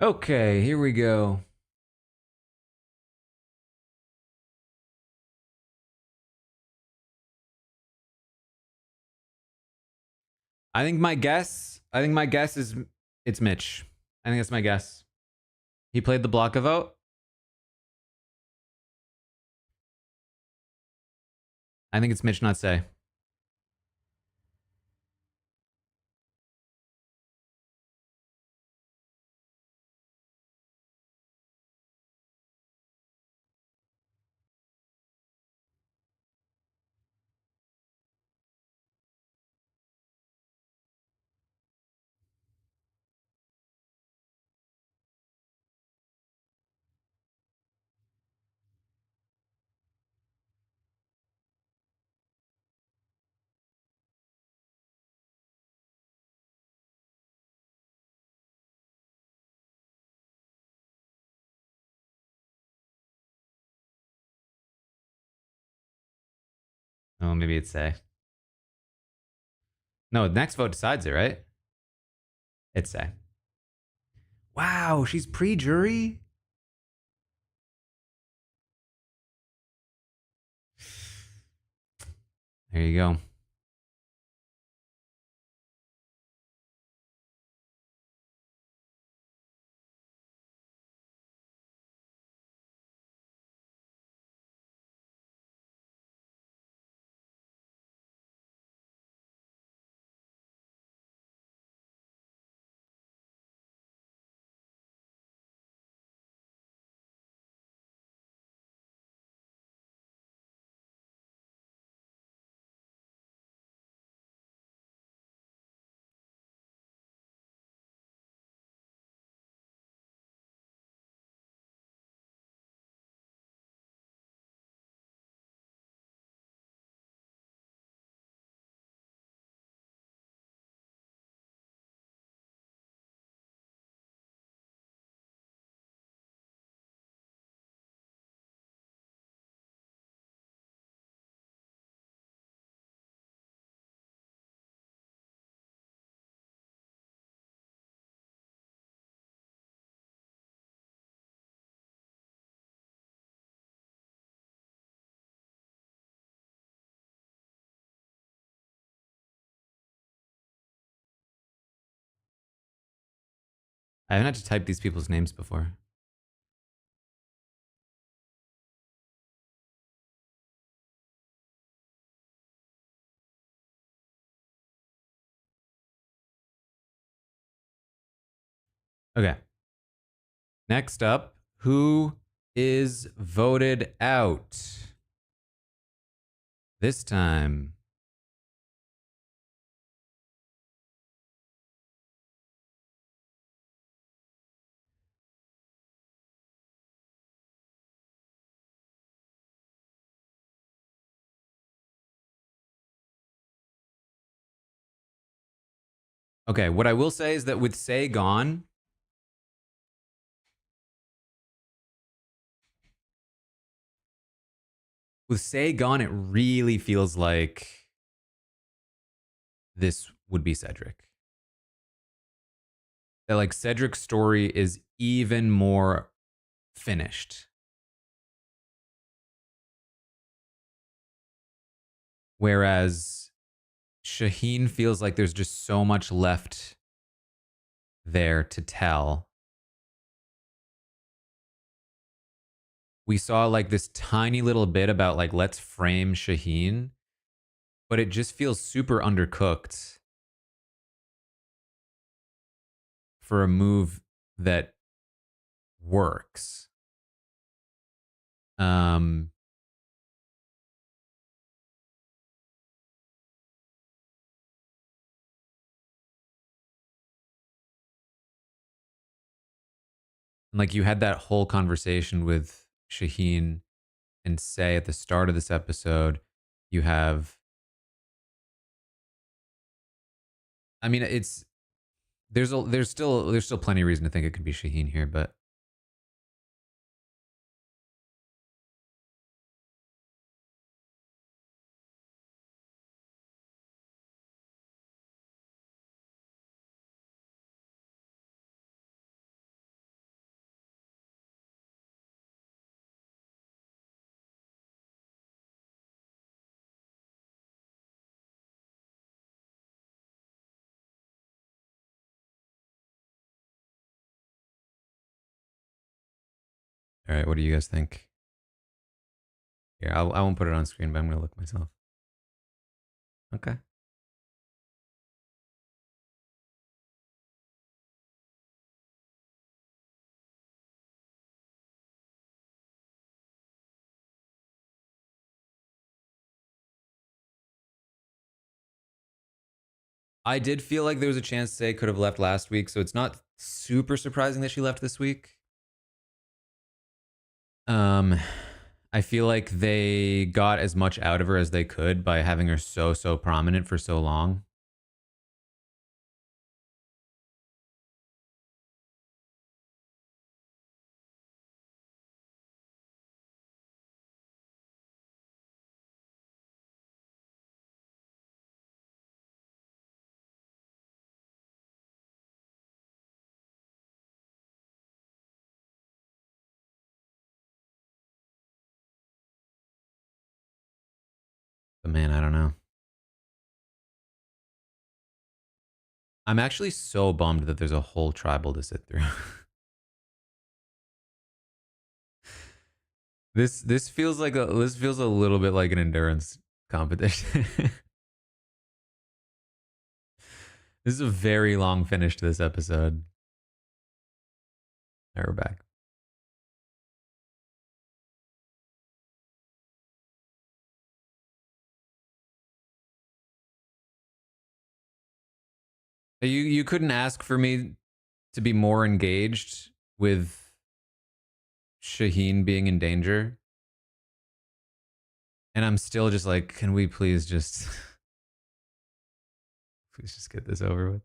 Okay, here we go. I think my guess is it's Mitch. I think that's my guess. He played the block of vote. I think it's Mitch, not Say. Oh, maybe it's Say. No, next vote decides it, right? It's Say. Wow, she's pre-jury? There you go. I haven't had to type these people's names before. Okay. Next up, who is voted out? This time. Okay, what I will say is that with Say gone, it really feels like this would be Cedric. That like Cedric's story is even more finished. Whereas Shaheen feels like there's just so much left there to tell. We saw like this tiny little bit about like, let's frame Shaheen, but it just feels super undercooked for a move that works. Like you had that whole conversation with Shaheen and Say at the start of this episode. You have, I mean, it's there's still plenty of reason to think it could be Shaheen here, but All right, what do you guys think? Here, I won't put it on screen, but I'm gonna look myself. Okay. I did feel like there was a chance Say could have left last week, so it's not super surprising that she left this week. I feel like they got as much out of her as they could by having her so prominent for so long. But man, I don't know. I'm actually so bummed that there's a whole tribal to sit through. This feels like a little bit like an endurance competition. This is a very long finish to this episode. All right, we're back. You couldn't ask for me to be more engaged with Shaheen being in danger, and I'm still just like, can we please just please just get this over with?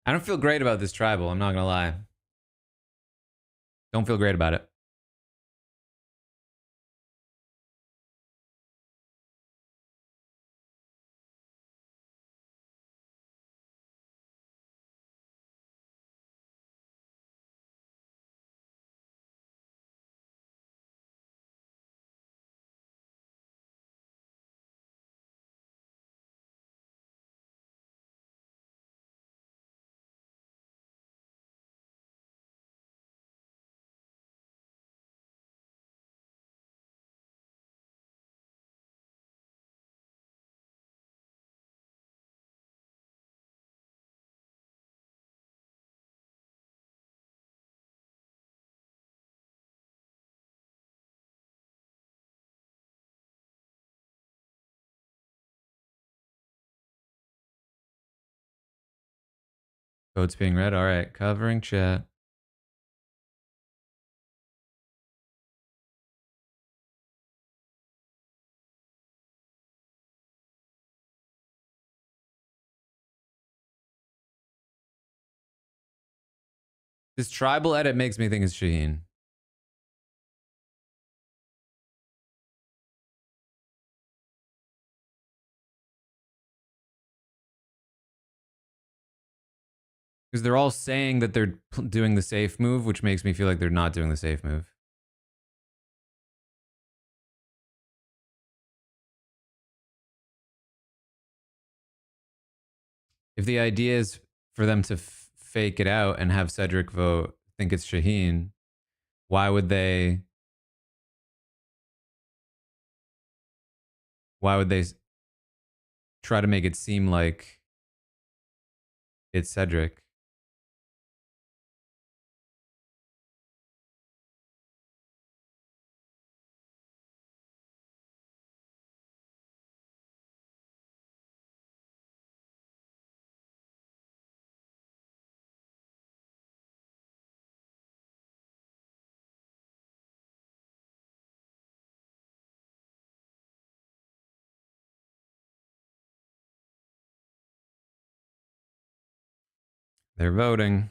I don't feel great about this tribal. I'm not gonna lie. Don't feel great about it. Code's being read. All right, covering chat. This tribal edit makes me think it's Shaheen. Because they're all saying that they're doing the safe move, which makes me feel like they're not doing the safe move. If the idea is for them to fake it out and have Cedric vote, think it's Shaheen, why would they try to make it seem like it's Cedric? They're voting.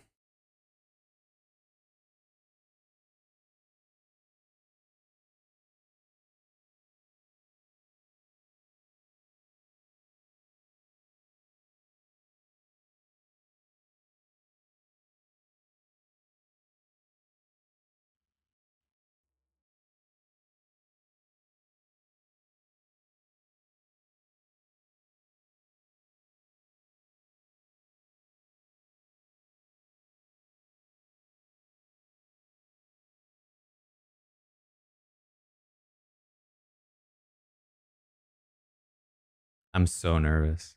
I'm so nervous.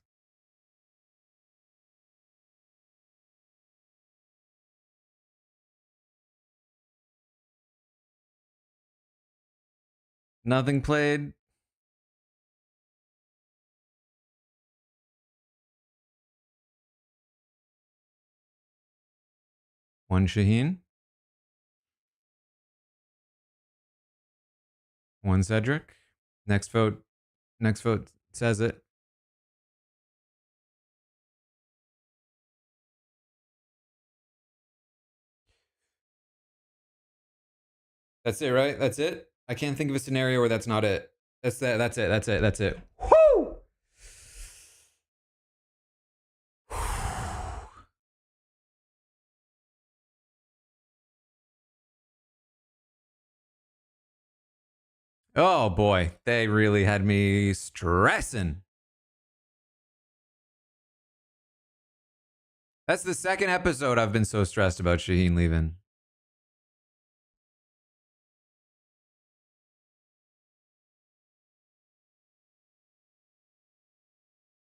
Nothing played. One Shaheen. One Cedric. Next vote says it. That's it, right? That's it? I can't think of a scenario where that's not it. That's it. That's it. That's it. That's it. Woo! Oh boy, they really had me stressing. That's the second episode I've been so stressed about Shaheen leaving.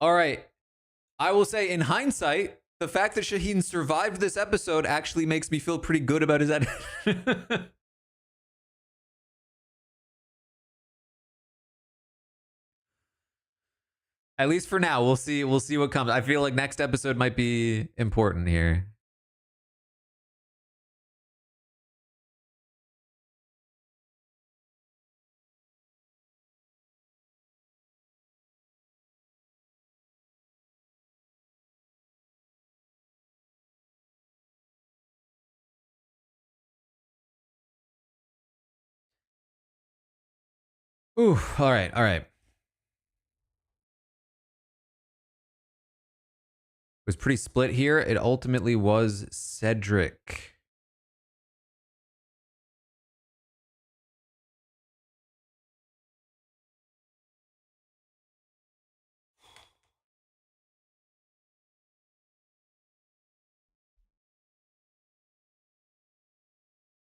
All right. I will say, in hindsight, the fact that Shaheen survived this episode actually makes me feel pretty good about his edit. At least for now, we'll see. We'll see what comes. I feel like next episode might be important here. Ooh, all right, all right. It was pretty split here. It ultimately was Cedric.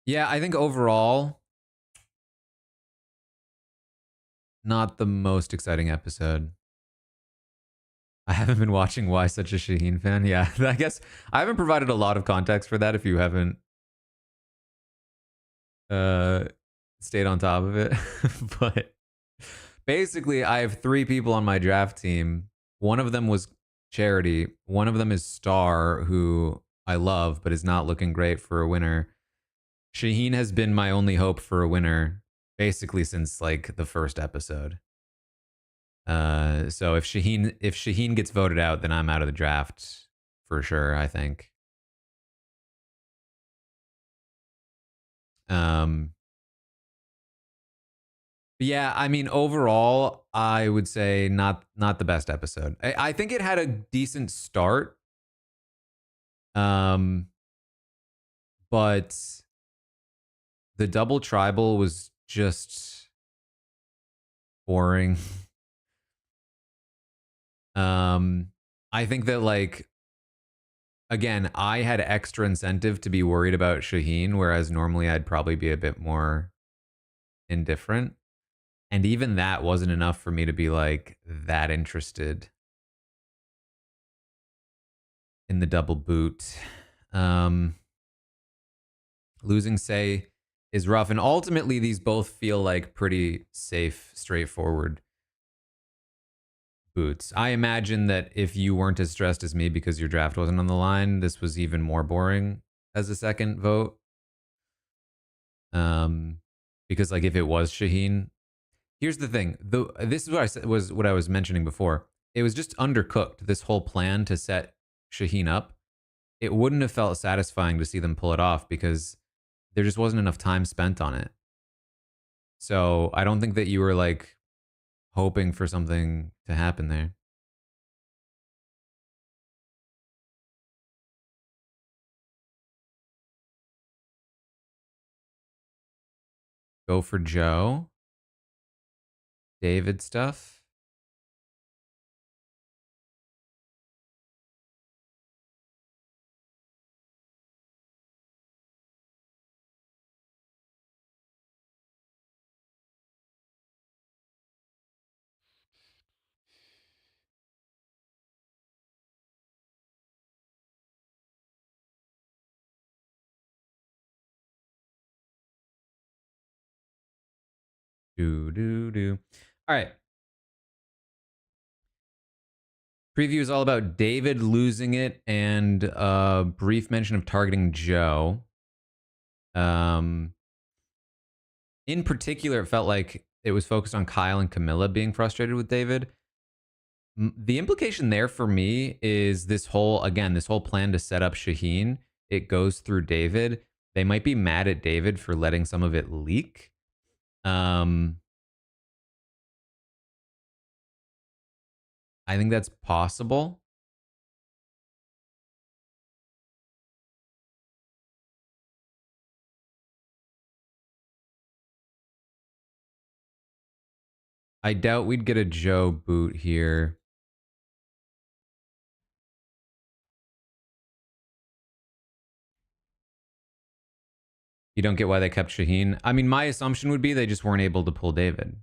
Yeah, I think overall, not the most exciting episode. I haven't been watching Why Such a Shaheen Fan. Yeah, I guess I haven't provided a lot of context for that if you haven't stayed on top of it. But basically, I have 3 people on my draft team. One of them was Charity. One of them is Star, who I love, but is not looking great for a winner. Shaheen has been my only hope for a winner, basically since like the first episode. So if Shaheen gets voted out, then I'm out of the draft for sure, I think. Yeah, I mean, overall, I would say not the best episode. I think it had a decent start, but the double tribal was just boring. I think that like again, I had extra incentive to be worried about Shaheen, whereas normally I'd probably be a bit more indifferent. And even that wasn't enough for me to be like that interested in the double boot. Um, Losing Say is rough. And ultimately, these both feel like pretty safe, straightforward boots. I imagine that if you weren't as stressed as me because your draft wasn't on the line, this was even more boring as a second vote. Because like if it was Shaheen, here's the thing. This is what I said was what I was mentioning before. It was just undercooked. This whole plan to set Shaheen up, it wouldn't have felt satisfying to see them pull it off because there just wasn't enough time spent on it. So I don't think that you were like hoping for something to happen there. Go for Joe. David stuff. Do. All right. Preview is all about David losing it and a brief mention of targeting Joe. In particular, it felt like it was focused on Kyle and Camilla being frustrated with David. The implication there for me is this whole plan to set up Shaheen. It goes through David. They might be mad at David for letting some of it leak. I think that's possible. I doubt we'd get a Joe boot here. You don't get why they kept Shaheen. I mean, my assumption would be they just weren't able to pull David.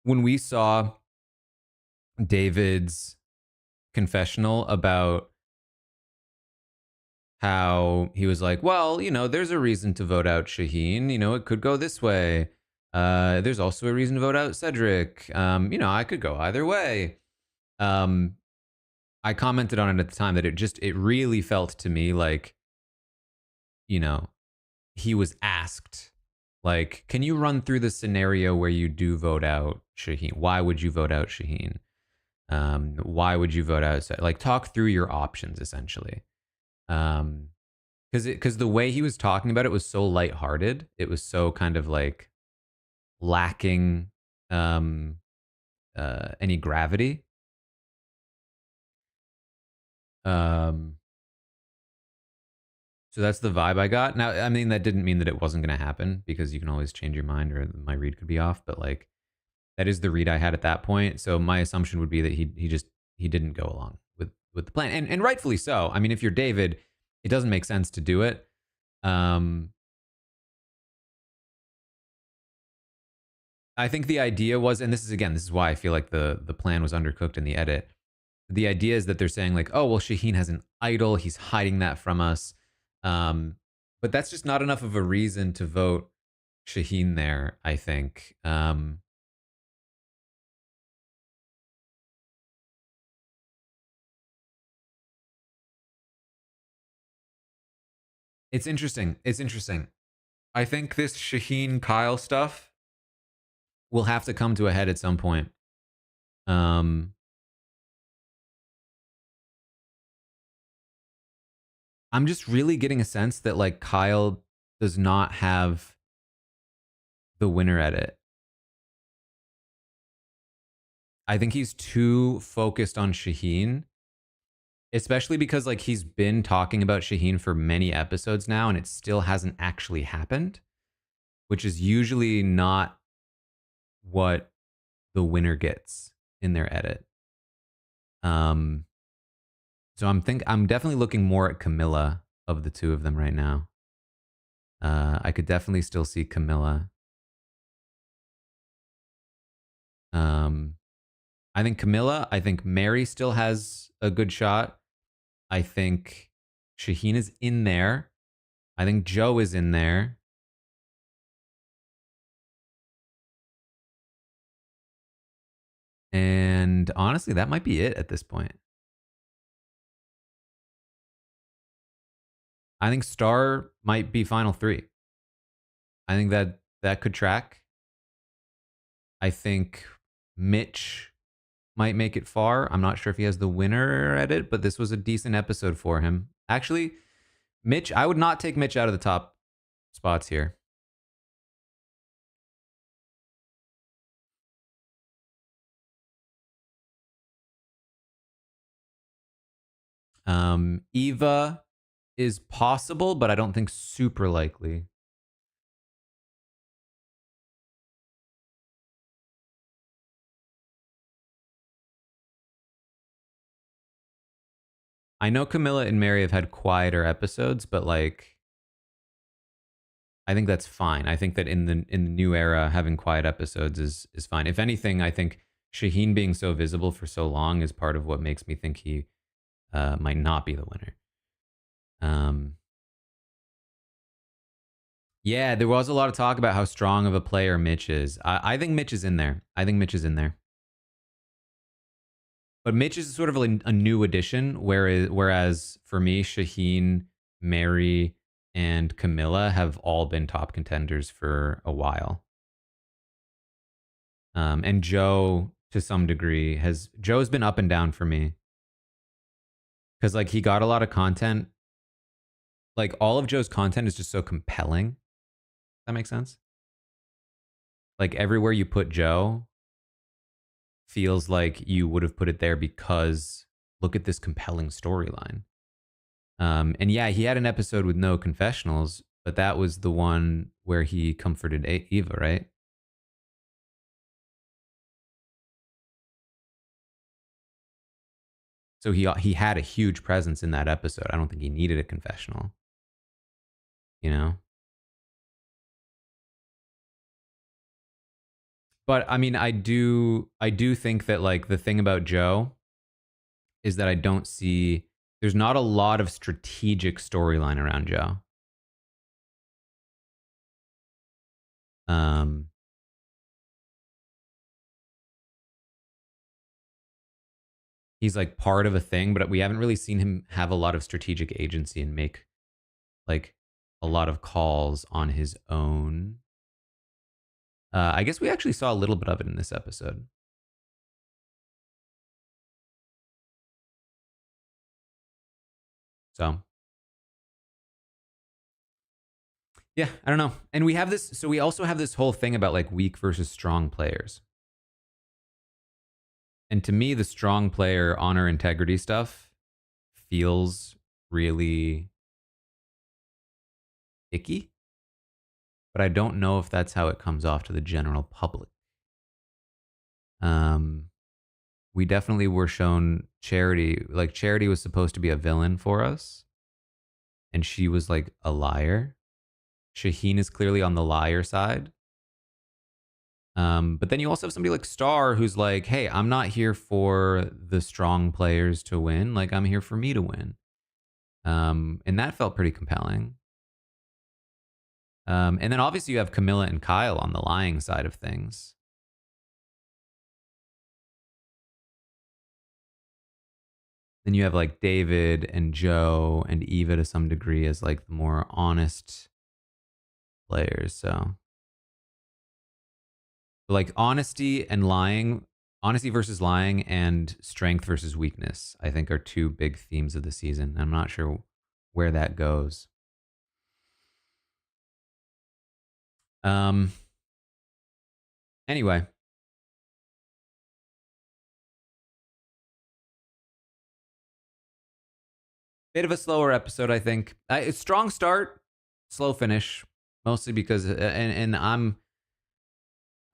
When we saw David's confessional about how he was like, well, you know, there's a reason to vote out Shaheen. You know, it could go this way. There's also a reason to vote out Cedric. You know, I could go either way. I commented on it at the time that it really felt to me like, you know, he was asked, like, can you run through the scenario where you do vote out Shaheen? Why would you vote out Shaheen? Why would you vote out? Like, talk through your options essentially. Because the way he was talking about it was so lighthearted. It was so kind of like lacking any gravity. So that's the vibe I got. Now, I mean, that didn't mean that it wasn't going to happen because you can always change your mind or my read could be off. But like, that is the read I had at that point. So my assumption would be that he didn't go along with the plan, and rightfully so. I mean, if you're David, it doesn't make sense to do it. I think the idea was, and this is why I feel like the plan was undercooked in the edit. The idea is that they're saying like, oh well, Shaheen has an idol, he's hiding that from us. But that's just not enough of a reason to vote Shaheen there, I think. It's interesting. It's interesting. I think this Shaheen Kyle stuff will have to come to a head at some point. I'm just really getting a sense that like Kyle does not have the winner edit. I think he's too focused on Shaheen, especially because like he's been talking about Shaheen for many episodes now and it still hasn't actually happened, which is usually not what the winner gets in their edit. So I'm definitely looking more at Camilla of the two of them right now. I could definitely still see Camilla. I think Camilla. I think Mary still has a good shot. I think Shaheen is in there. I think Joe is in there. And honestly, that might be it at this point. I think Star might be final three. I think that could track. I think Mitch might make it far. I'm not sure if he has the winner at it, but this was a decent episode for him. Actually, Mitch, I would not take Mitch out of the top spots here. Eva is possible, but I don't think super likely. I know Camilla and Mary have had quieter episodes, but like I think that's fine. I think that in the new era, having quiet episodes is fine. If anything, I think Shaheen being so visible for so long is part of what makes me think he might not be the winner. Yeah, there was a lot of talk about how strong of a player Mitch is. I think Mitch is in there. I think Mitch is in there. But Mitch is sort of a new addition, whereas for me, Shaheen, Mary, and Camilla have all been top contenders for a while. And Joe, to some degree, Joe's been up and down for me. Because like he got a lot of content. Like all of Joe's content is just so compelling. Does that make sense? Like everywhere you put Joe feels like you would have put it there because look at this compelling storyline. And yeah, he had an episode with no confessionals, but that was the one where he comforted Eva, right? So he had a huge presence in that episode. I don't think he needed a confessional. You know? But I mean, I do think that like the thing about Joe is that I don't see there's not a lot of strategic storyline around Joe. He's like part of a thing, but we haven't really seen him have a lot of strategic agency and make like a lot of calls on his own. I guess we actually saw a little bit of it in this episode. So, yeah, I don't know. And we have this, so we also have this whole thing about like weak versus strong players. And to me, the strong player honor integrity stuff feels really icky. But I don't know if that's how it comes off to the general public. We definitely were shown Charity. Like Charity was supposed to be a villain for us, and she was like a liar. Shaheen is clearly on the liar side. But then you also have somebody like Star who's like, hey, I'm not here for the strong players to win. Like, I'm here for me to win. And that felt pretty compelling. And then obviously you have Camilla and Kyle on the lying side of things. Then you have like David and Joe and Eva to some degree as like the more honest players. So like honesty and lying, honesty versus lying and strength versus weakness, I think are two big themes of the season. I'm not sure where that goes. Anyway. Bit of a slower episode, I think. Strong start, slow finish, mostly because and I'm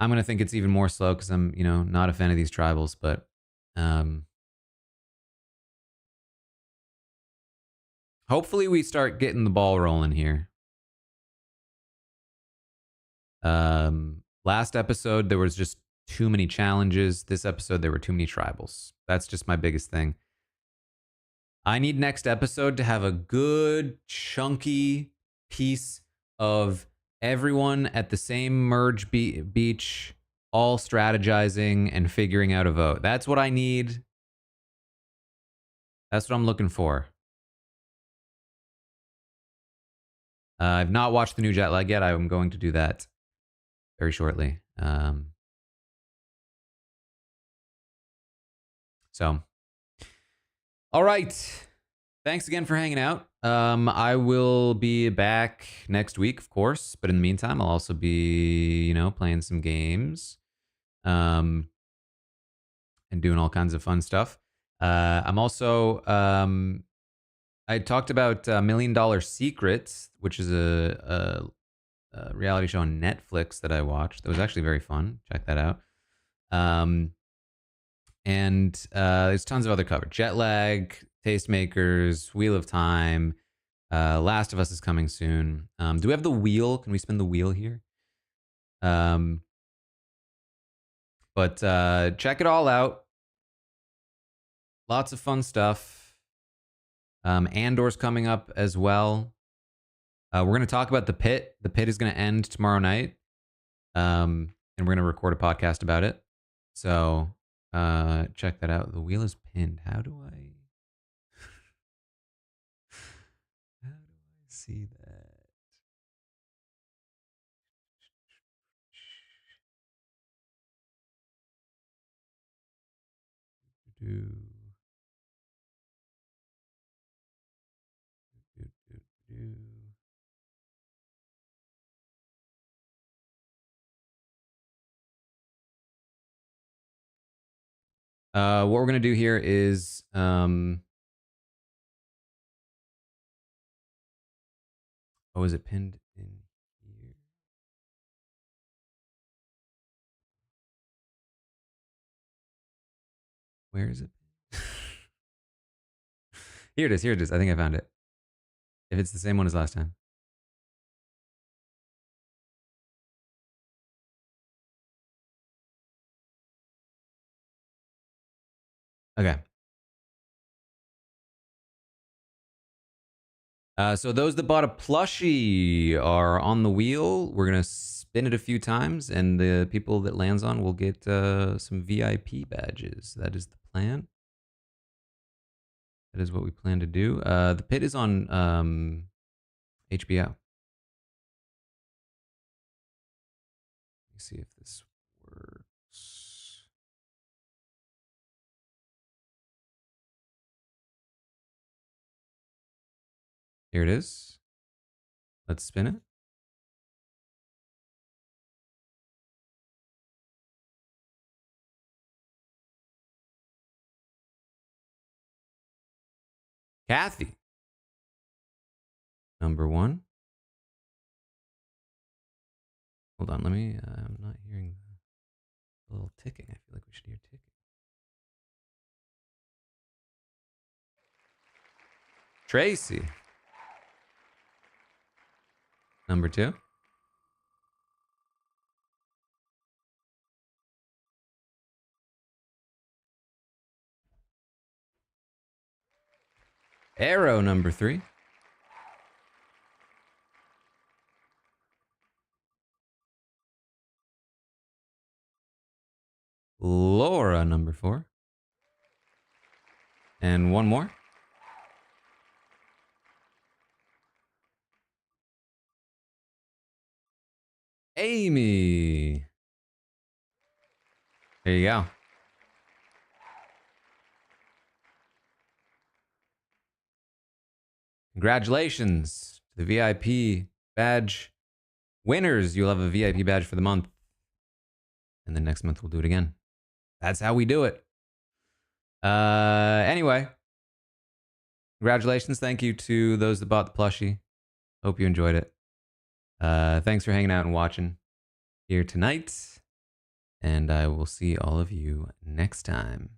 gonna think it's even more slow because I'm not a fan of these tribals, but hopefully we start getting the ball rolling here. Last episode there was just too many challenges. This episode there were too many tribals. That's just my biggest thing. I need next episode to have a good chunky piece of everyone at the same merge beach, all strategizing and figuring out a vote. That's what I need. That's what I'm looking for. I've not watched the new jet lag yet. I'm going to do that very shortly. So, all right. Thanks again for hanging out. I will be back next week, of course, but in the meantime, I'll also be, playing some games, and doing all kinds of fun stuff. I'm also, I talked about $1 Million Secrets, which is a reality show on Netflix that I watched. That was actually very fun. Check that out. And there's tons of other coverage. Jet Lag, Tastemakers, Wheel of Time, Last of Us is coming soon. Do we have the wheel? Can we spin the wheel here? But check it all out. Lots of fun stuff. Andor's coming up as well. We're going to talk about The Pit. The Pit is going to end tomorrow night. And we're going to record a podcast about it. So check that out. The wheel is pinned. How do I see that? What we're gonna do here is oh, is it pinned in here? Where is it? Here it is. Here it is. I think I found it. If it's the same one as last time. Okay. So those that bought a plushie are on the wheel. We're gonna spin it a few times, and the people that lands on will get some VIP badges. That is the plan. That is what we plan to do. The Pit is on HBO. Let me see if this works. Here it is. Let's spin it. Kathy. Number one. Hold on, let me. I'm not hearing the little ticking. I feel like we should hear ticking. Tracy. Number two. Arrow number three. Laura number four. And one more. Amy. There you go. Congratulations to the VIP badge winners. You'll have a VIP badge for the month. And then next month we'll do it again. That's how we do it. Anyway, congratulations. Thank you to those that bought the plushie. Hope you enjoyed it. Thanks for hanging out and watching here tonight. And I will see all of you next time.